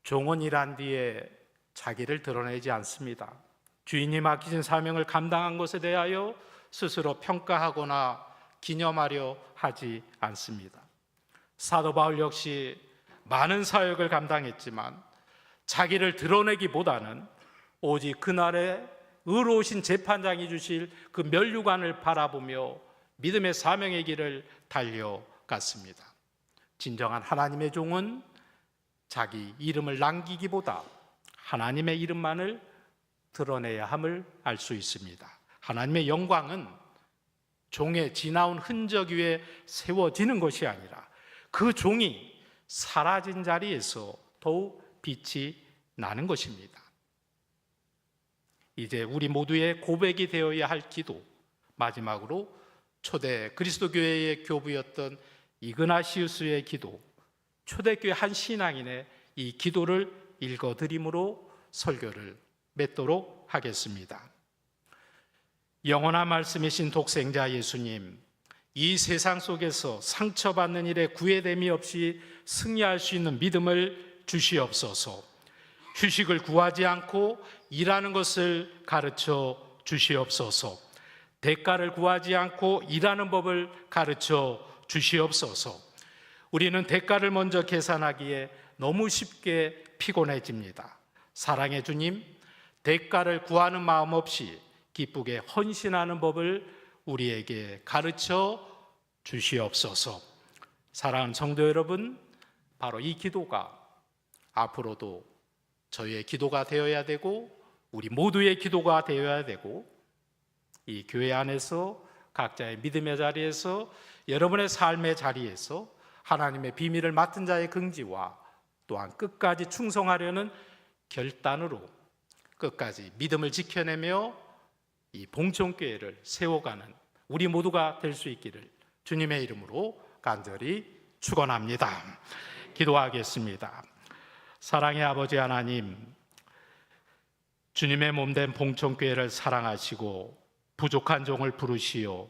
종은 일한 뒤에 자기를 드러내지 않습니다. 주인이 맡기신 사명을 감당한 것에 대하여 스스로 평가하거나 기념하려 하지 않습니다. 사도 바울 역시 많은 사역을 감당했지만 자기를 드러내기보다는 오직 그날에 의로우신 재판장이 주실 그 면류관을 바라보며 믿음의 사명의 길을 달려갔습니다. 진정한 하나님의 종은 자기 이름을 남기기보다 하나님의 이름만을 드러내야 함을 알 수 있습니다. 하나님의 영광은 종의 지나온 흔적 위에 세워지는 것이 아니라 그 종이 사라진 자리에서 더욱 빛이 나는 것입니다. 이제 우리 모두의 고백이 되어야 할 기도, 마지막으로 초대 그리스도 교회의 교부였던 이그나시우스의 기도, 초대교회 한 신앙인의 이 기도를 읽어드림으로 설교를 맺도록 하겠습니다. 영원한 말씀이신 독생자 예수님, 이 세상 속에서 상처받는 일에 구애됨이 없이 승리할 수 있는 믿음을 주시옵소서. 휴식을 구하지 않고 일하는 것을 가르쳐 주시옵소서. 대가를 구하지 않고 일하는 법을 가르쳐 주시옵소서. 우리는 대가를 먼저 계산하기에 너무 쉽게 피곤해집니다. 사랑의 주님, 대가를 구하는 마음 없이 기쁘게 헌신하는 법을 우리에게 가르쳐 주시옵소서. 사랑하는 성도 여러분, 바로 이 기도가 앞으로도 저희의 기도가 되어야 되고 우리 모두의 기도가 되어야 되고 이 교회 안에서 각자의 믿음의 자리에서 여러분의 삶의 자리에서 하나님의 비밀을 맡은 자의 긍지와 또한 끝까지 충성하려는 결단으로 끝까지 믿음을 지켜내며 이 봉천교회를 세워가는 우리 모두가 될 수 있기를 주님의 이름으로 간절히 축원합니다. 기도하겠습니다. 사랑의 아버지 하나님, 주님의 몸된 봉천교회를 사랑하시고 부족한 종을 부르시어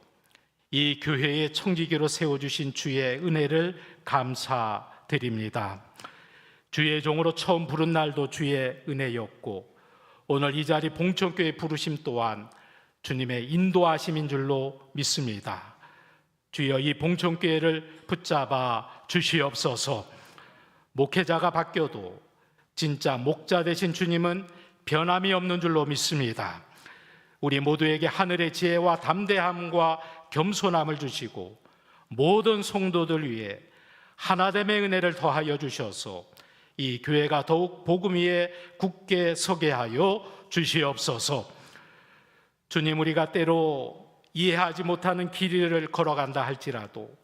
이 교회의 청지기로 세워주신 주의 은혜를 감사드립니다. 주의 종으로 처음 부른 날도 주의 은혜였고 오늘 이 자리 봉천교회 부르심 또한 주님의 인도하심인 줄로 믿습니다. 주여, 이 봉천교회를 붙잡아 주시옵소서. 목회자가 바뀌어도 진짜 목자 되신 주님은 변함이 없는 줄로 믿습니다. 우리 모두에게 하늘의 지혜와 담대함과 겸손함을 주시고 모든 성도들 위해 하나됨의 은혜를 더하여 주셔서 이 교회가 더욱 복음 위에 굳게 서게 하여 주시옵소서. 주님, 우리가 때로 이해하지 못하는 길을 걸어간다 할지라도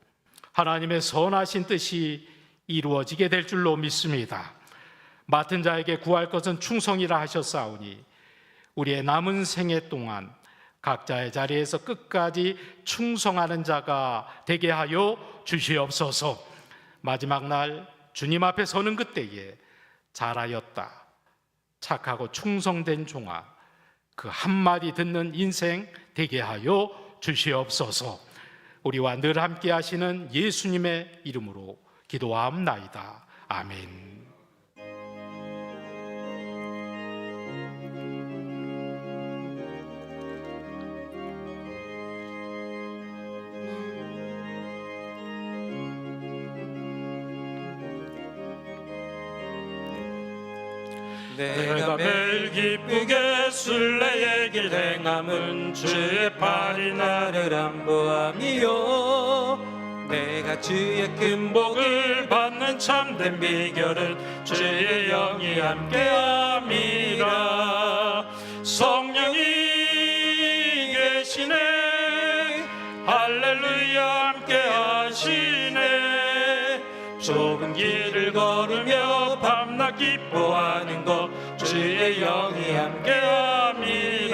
하나님의 선하신 뜻이 이루어지게 될 줄로 믿습니다. 맡은 자에게 구할 것은 충성이라 하셨사오니 우리의 남은 생애 동안 각자의 자리에서 끝까지 충성하는 자가 되게 하여 주시옵소서. 마지막 날 주님 앞에 서는 그때에 잘하였다, 착하고 충성된 종아, 그 한마디 듣는 인생 되게 하여 주시옵소서. 우리와 늘 함께 하시는 예수님의 이름으로 기도하옵나이다. 아멘. 내가 매일 기쁘게 순례의 길 행함은 주의 팔이 나를 안보함이요, 내가 주의 큰 복을 받는 참된 비결은 주의 영이 함께함이라. 성령이 계시네, 할렐루야, 함께하시네. 좁은 길을 걸으며 밤낮 기뻐하는 것 주의 영이 함께함이라.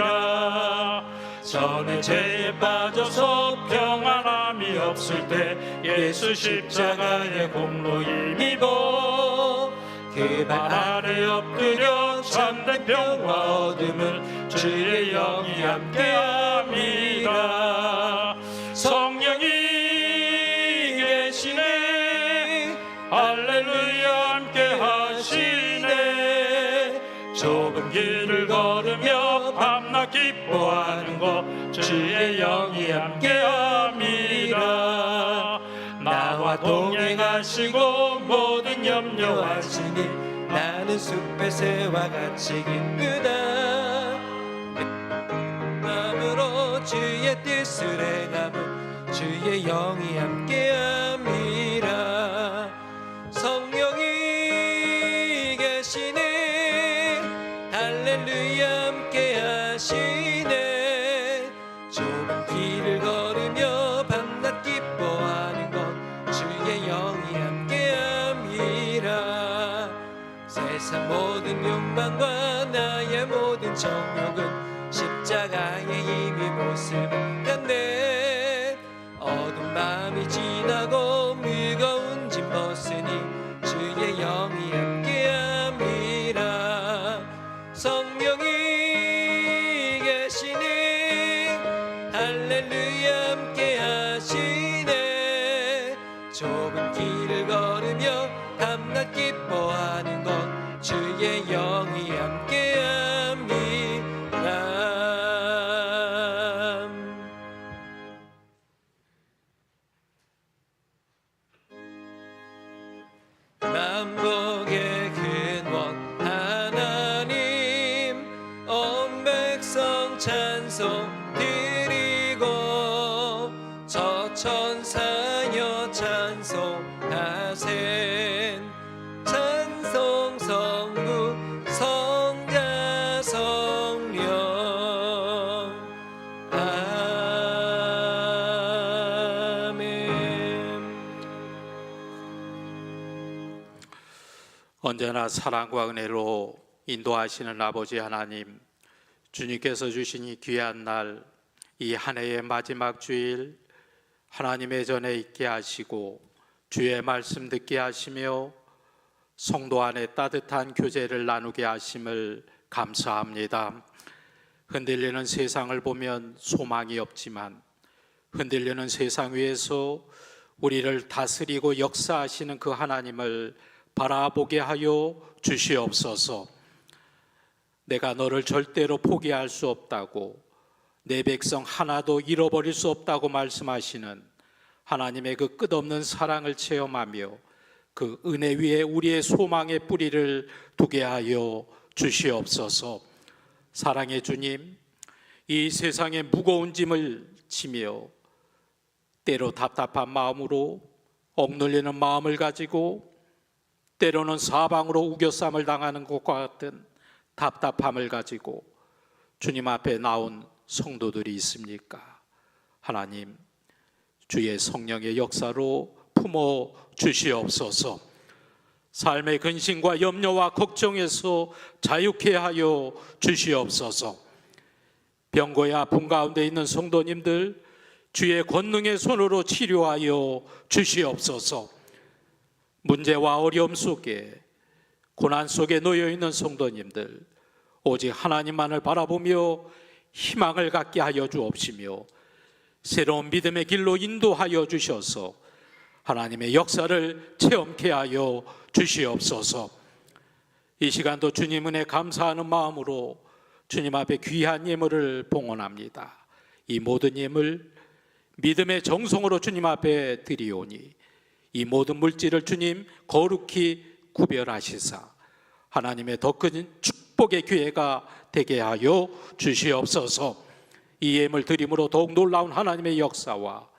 전에 죄에 빠져서 평안함이 없을 때 예수 십자가의 공로 힘입어 그 발 아래 엎드려 참된 평화 얻음을 주의 영이 함께함이라. 성령이 기뻐하는 것 주의 영이 함께함이라. 나와 동행하시고 모든 염려하시니 나는 숲의 새와 같이 기쁘다. 마음으로 주의 뜻을 행함은 주의 영이 함께함이라. 성령이 계시네 할렐루야 함께하시네. 좁은 길을 걸으며 밤낮 기뻐하는 것 주의 영이 함께함이라. 세상 모든 욕망과 나의 모든 정욕은 십자가에 이미 못을 박았네. 어두운 밤이 지나고 무거운 짐 벗으니 주의 영이 함께함이라. 성령이 계시네 할렐루야 함께하시네. 좁은 길을 걸으며 밤낮 기뻐하는 것 주의 영이 함께함이라. 만복의 근원 하나님 온 백성 찬송 드리고 저 천사여 찬송하세. 찬송 성부 성자 성령 아멘. 언제나 사랑과 은혜로 인도하시는 아버지 하나님, 주님께서 주신 이 귀한 날, 이 한 해의 마지막 주일 하나님의 전에 있게 하시고 주의 말씀 듣게 하시며 성도 안에 따뜻한 교제를 나누게 하심을 감사합니다. 흔들리는 세상을 보면 소망이 없지만 흔들리는 세상 위에서 우리를 다스리고 역사하시는 그 하나님을 바라보게 하여 주시옵소서. 내가 너를 절대로 포기할 수 없다고, 내 백성 하나도 잃어버릴 수 없다고 말씀하시는 하나님의 그 끝없는 사랑을 체험하며 그 은혜 위에 우리의 소망의 뿌리를 두게 하여 주시옵소서. 사랑의 주님, 이 세상의 무거운 짐을 지며 때로 답답한 마음으로 억눌리는 마음을 가지고 때로는 사방으로 우겨쌈을 당하는 것과 같은 답답함을 가지고 주님 앞에 나온 성도들이 있습니까? 하나님, 주의 성령의 역사로 품어 주시옵소서. 삶의 근심과 염려와 걱정에서 자유케 하여 주시옵소서. 병고의 아픔 가운데 있는 성도님들 주의 권능의 손으로 치료하여 주시옵소서. 문제와 어려움 속에, 고난 속에 놓여 있는 성도님들 오직 하나님만을 바라보며 희망을 갖게 하여 주옵시며 새로운 믿음의 길로 인도하여 주셔서 하나님의 역사를 체험케 하여 주시옵소서. 이 시간도 주님 은혜 감사하는 마음으로 주님 앞에 귀한 예물을 봉헌합니다. 이 모든 예물 믿음의 정성으로 주님 앞에 드리오니 이 모든 물질을 주님 거룩히 구별하시사 하나님의 더 큰 축복의 기회가 되게 하여 주시옵소서. 이 예물 드림으로 더욱 놀라운 하나님의 역사와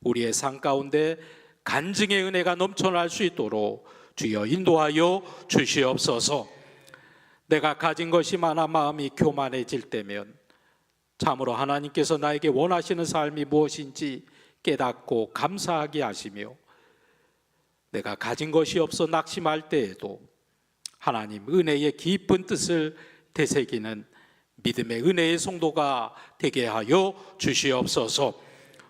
우리의 삶 가운데 간증의 은혜가 넘쳐날 수 있도록 주여 인도하여 주시옵소서. 내가 가진 것이 많아 마음이 교만해질 때면 참으로 하나님께서 나에게 원하시는 삶이 무엇인지 깨닫고 감사하게 하시며, 내가 가진 것이 없어 낙심할 때에도 하나님 은혜의 깊은 뜻을 되새기는 믿음의 은혜의 성도가 되게 하여 주시옵소서.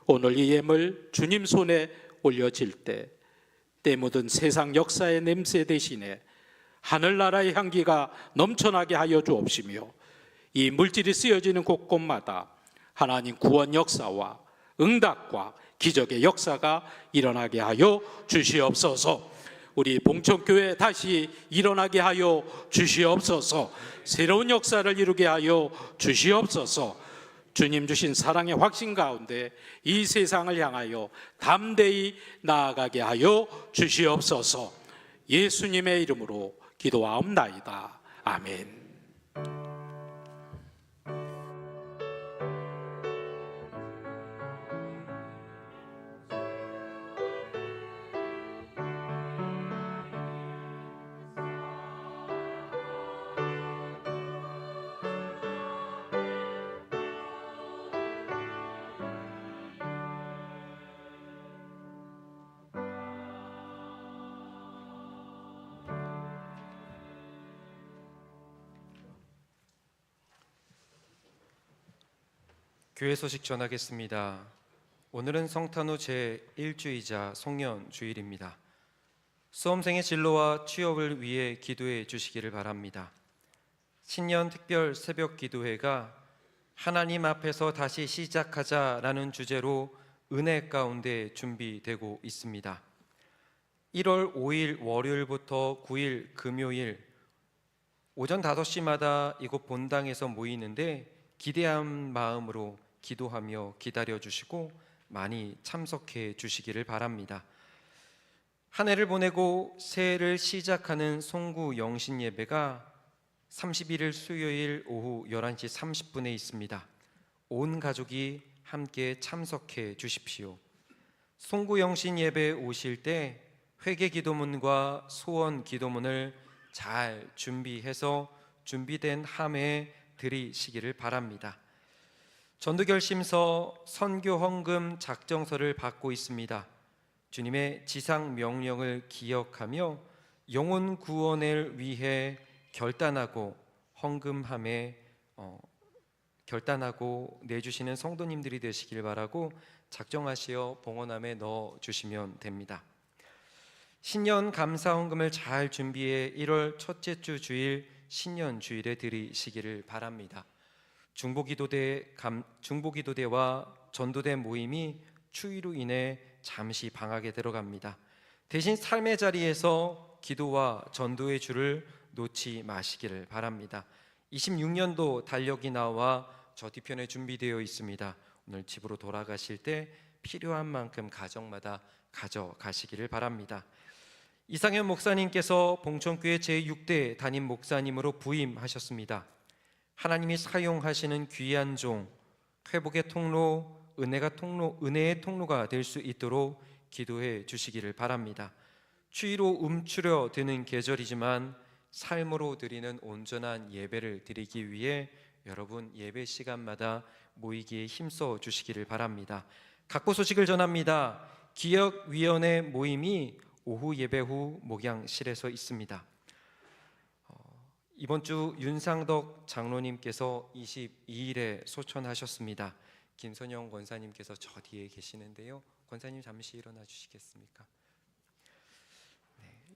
오늘 이 예물 주님 손에 올려질 때 묻은 세상 역사의 냄새 대신에 하늘나라의 향기가 넘쳐나게 하여 주옵시며, 이 물질이 쓰여지는 곳곳마다 하나님 구원 역사와 응답과 기적의 역사가 일어나게 하여 주시옵소서. 우리 봉천교회 다시 일어나게 하여 주시옵소서. 새로운 역사를 이루게 하여 주시옵소서. 주님 주신 사랑의 확신 가운데 이 세상을 향하여 담대히 나아가게 하여 주시옵소서. 예수님의 이름으로 기도하옵나이다. 아멘. 교회 소식 전하겠습니다. 오늘은 성탄후 제1주이자 송년주일입니다. 수험생의 진로와 취업을 위해 기도해 주시기를 바랍니다. 신년 특별 새벽 기도회가 하나님 앞에서 다시 시작하자라는 주제로 은혜 가운데 준비되고 있습니다. 1월 5일 월요일부터 9일 금요일 오전 5시마다 이곳 본당에서 모이는데 기대한 마음으로 기도하며 기다려 주시고 많이 참석해 주시기를 바랍니다. 한 해를 보내고 새해를 시작하는 송구 영신 예배가 31일 수요일 오후 11시 30분에 있습니다. 온 가족이 함께 참석해 주십시오. 송구 영신 예배에 오실 때 회개 기도문과 소원 기도문을 잘 준비해서 준비된 함에 드리시기를 바랍니다. 전도결심서, 선교 헌금 작정서를 받고 있습니다. 주님의 지상 명령을 기억하며 영혼 구원을 위해 결단하고 헌금함에 결단하고 내주시는 성도님들이 되시길 바라고 작정하시어 봉헌함에 넣어 주시면 됩니다. 신년 감사 헌금을 잘 준비해 1월 첫째 주 주일 신년 주일에 드리시기를 바랍니다. 중보기도대와 전도대 모임이 추위로 인해 잠시 방학에 들어갑니다. 대신 삶의 자리에서 기도와 전도의 줄을 놓지 마시기를 바랍니다. 26년도 달력이 나와 저 뒤편에 준비되어 있습니다. 오늘 집으로 돌아가실 때 필요한 만큼 가정마다 가져가시기를 바랍니다. 이상현 목사님께서 봉천교회 제6대 담임 목사님으로 부임하셨습니다. 하나님이 사용하시는 귀한 종, 회복의 통로, 은혜의 통로가 될 수 있도록 기도해 주시기를 바랍니다. 추위로 움츠려드는 계절이지만 삶으로 드리는 온전한 예배를 드리기 위해 여러분 예배 시간마다 모이기에 힘써 주시기를 바랍니다. 각보 소식을 전합니다. 기억위원회 모임이 오후 예배 후 목양실에서 있습니다. 이번 주 윤상덕 장로님께서 22일에 소천하셨습니다. 김선영 권사님께서 저 뒤에 계시는데요. 권사님 잠시 일어나 주시겠습니까?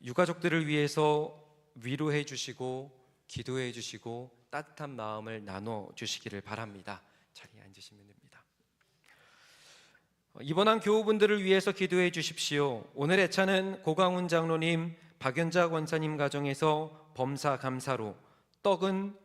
유가족들을 위해서 위로해 주시고 기도해 주시고 따뜻한 마음을 나눠 주시기를 바랍니다. 자리에 앉으시면 됩니다. 입원한 교우분들을 위해서 기도해 주십시오. 오늘 애차는 고강훈 장로님, 박연자 권사님 가정에서 범사 감사로, 떡은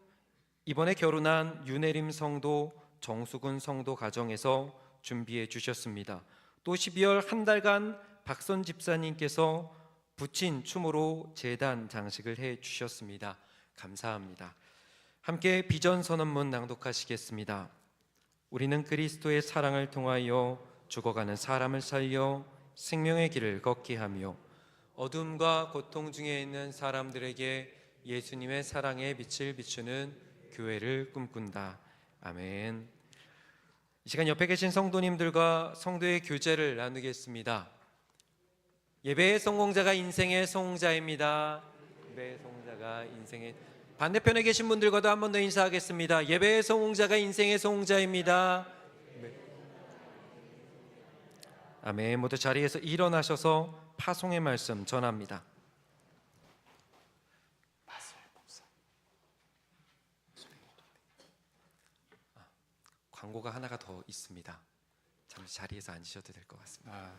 이번에 결혼한 윤혜림 성도, 정수근 성도 가정에서 준비해 주셨습니다. 또 12월 한 달간 박선 집사님께서 부친 춤으로 제단 장식을 해 주셨습니다. 감사합니다. 함께 비전 선언문 낭독하시겠습니다. 우리는 그리스도의 사랑을 통하여 죽어가는 사람을 살려 생명의 길을 걷게 하며 어둠과 고통 중에 있는 사람들에게 예수님의 사랑의 빛을 비추는 교회를 꿈꾼다. 아멘. 이 시간 옆에 계신 성도님들과 성도의 교제를 나누겠습니다. 예배의 성공자가 인생의 성공자입니다. 예배의 성공자가 인생의 반대편에 계신 분들과도 한 번 더 인사하겠습니다. 예배의 성공자가 인생의 성공자입니다. 아멘. 모두 자리에서 일어나셔서 파송의 말씀 전합니다. 광고가 하나가 더 있습니다. 잠시 자리에서 앉으셔도 될 것 같습니다.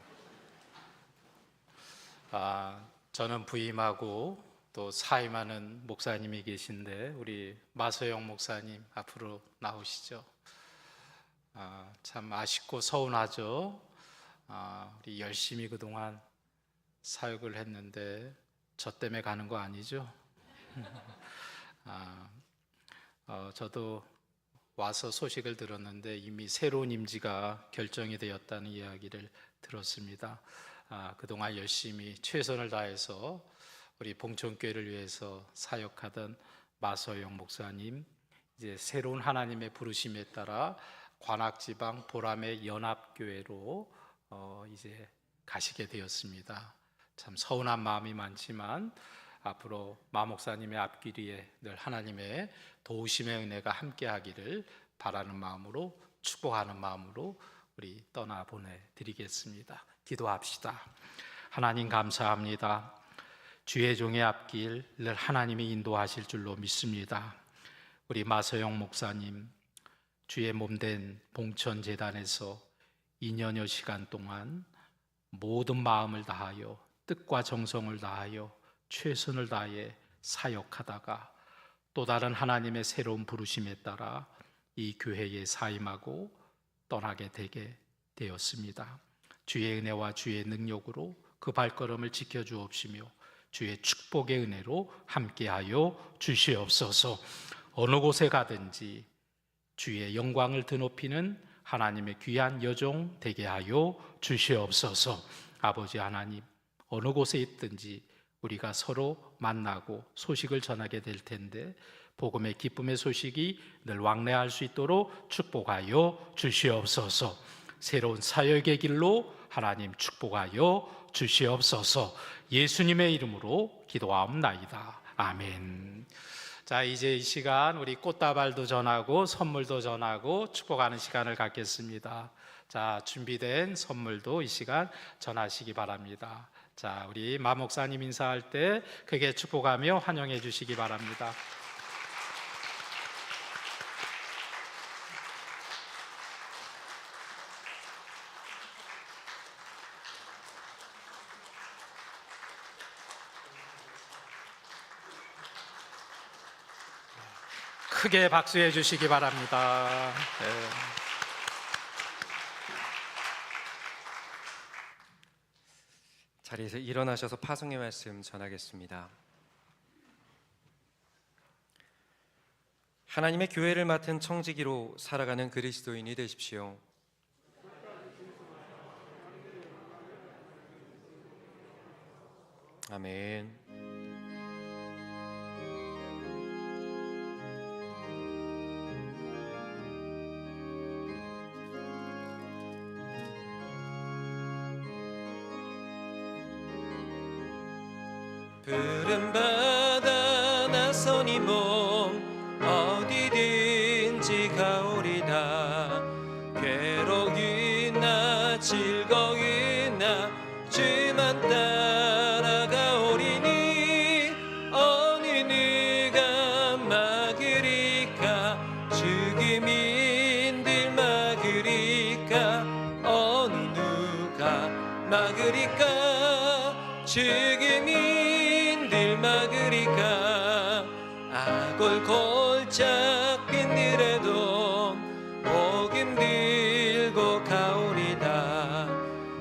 저는 부임하고 또 사임하는 목사님이 계신데 우리 마소영 목사님 앞으로 나오시죠. 참 아쉽고 서운하죠. 우리 열심히 그동안 사역을 했는데 저 때문에 가는 거 아니죠? 저도 와서 소식을 들었는데 이미 새로운 임지가 결정이 되었다는 이야기를 들었습니다. 그동안 열심히 최선을 다해서 우리 봉천교회를 위해서 사역하던 마서영 목사님, 이제 새로운 하나님의 부르심에 따라 관악지방 보람의 연합교회로 이제 가시게 되었습니다. 참 서운한 마음이 많지만 앞으로 마 목사님의 앞길에 늘 하나님의 도우심의 은혜가 함께하기를 바라는 마음으로, 축복하는 마음으로 우리 떠나 보내드리겠습니다. 기도합시다. 하나님 감사합니다. 주의 종의 앞길 늘 하나님이 인도하실 줄로 믿습니다. 우리 마서영 목사님, 주의 몸된 봉천재단에서 2년여 시간 동안 모든 마음을 다하여 뜻과 정성을 다하여 최선을 다해 사역하다가 또 다른 하나님의 새로운 부르심에 따라 이 교회에 사임하고 떠나게 되게 되었습니다. 주의 은혜와 주의 능력으로 그 발걸음을 지켜주옵시며 주의 축복의 은혜로 함께하여 주시옵소서. 어느 곳에 가든지 주의 영광을 드높이는 하나님의 귀한 여종 되게 하여 주시옵소서. 아버지 하나님, 어느 곳에 있든지 우리가 서로 만나고 소식을 전하게 될 텐데 복음의 기쁨의 소식이 늘 왕래할 수 있도록 축복하여 주시옵소서. 새로운 사역의 길로 하나님 축복하여 주시옵소서. 예수님의 이름으로 기도하옵나이다. 아멘. 자, 이제 이 시간 우리 꽃다발도 전하고 선물도 전하고 축복하는 시간을 갖겠습니다. 자, 준비된 선물도 이 시간 전하시기 바랍니다. 자, 우리 마 목사님 인사할 때 크게 축복하며 환영해 주시기 바랍니다. 크게 박수해 주시기 바랍니다. 네. 자리에서 일어나셔서 파송의 말씀 전하겠습니다. 하나님의 교회를 맡은 청지기로 살아가는 그리스도인이 되십시오. 아멘. 푸른 바다 나선이 몸 어디든지 가오리다. 괴로이나 즐거이나 주만 따라가오리니 어느 누가 막으리까 죽음인들 막으리까 어느 누가 막으리까 죽음이 막으리까. 악을 골짝 빈들에도 복음 들고 가오리다.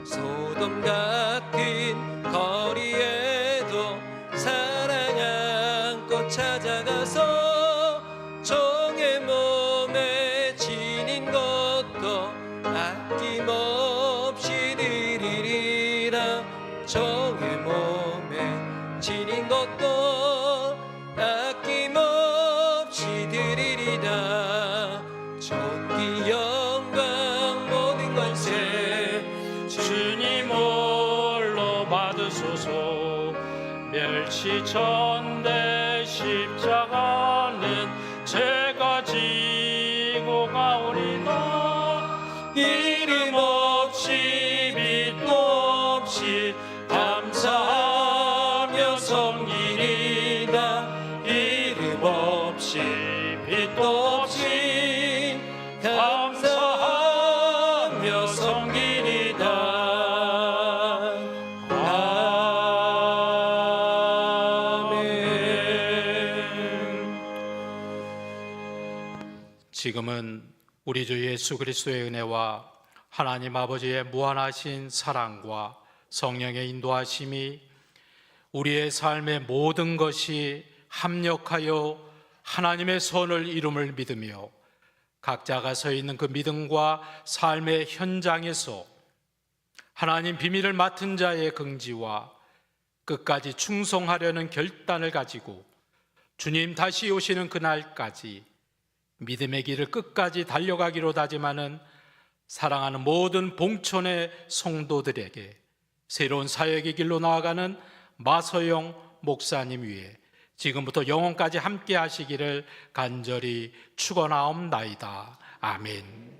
소돔 같은 거리에도 사랑 안고 찾아가서 종의 몸에 지닌 것도 아낌없이 드리리라. 종의 몸에 지닌 것도 아낌없이 드리리다. 존귀 영광 모든 권세 주님 홀로 받으소서. 멸치천대 십자가는 제가 지고 가오리다. 이름 없이 빛도 없이 감사하며 섬기리다. 이름 없이 빛도 없이 감사하며 섬기리다. 아멘. 지금은 우리 주 예수 그리스도의 은혜와 하나님 아버지의 무한하신 사랑과 성령의 인도하심이 우리의 삶의 모든 것이 합력하여 하나님의 선을 이룸을 믿으며 각자가 서 있는 그 믿음과 삶의 현장에서 하나님 비밀을 맡은 자의 긍지와 끝까지 충성하려는 결단을 가지고 주님 다시 오시는 그날까지 믿음의 길을 끝까지 달려가기로 다짐하는 사랑하는 모든 봉천의 성도들에게 새로운 사역의 길로 나아가는 마서영 목사님 위에 지금부터 영원까지 함께 하시기를 간절히 축원하옵나이다. 아멘.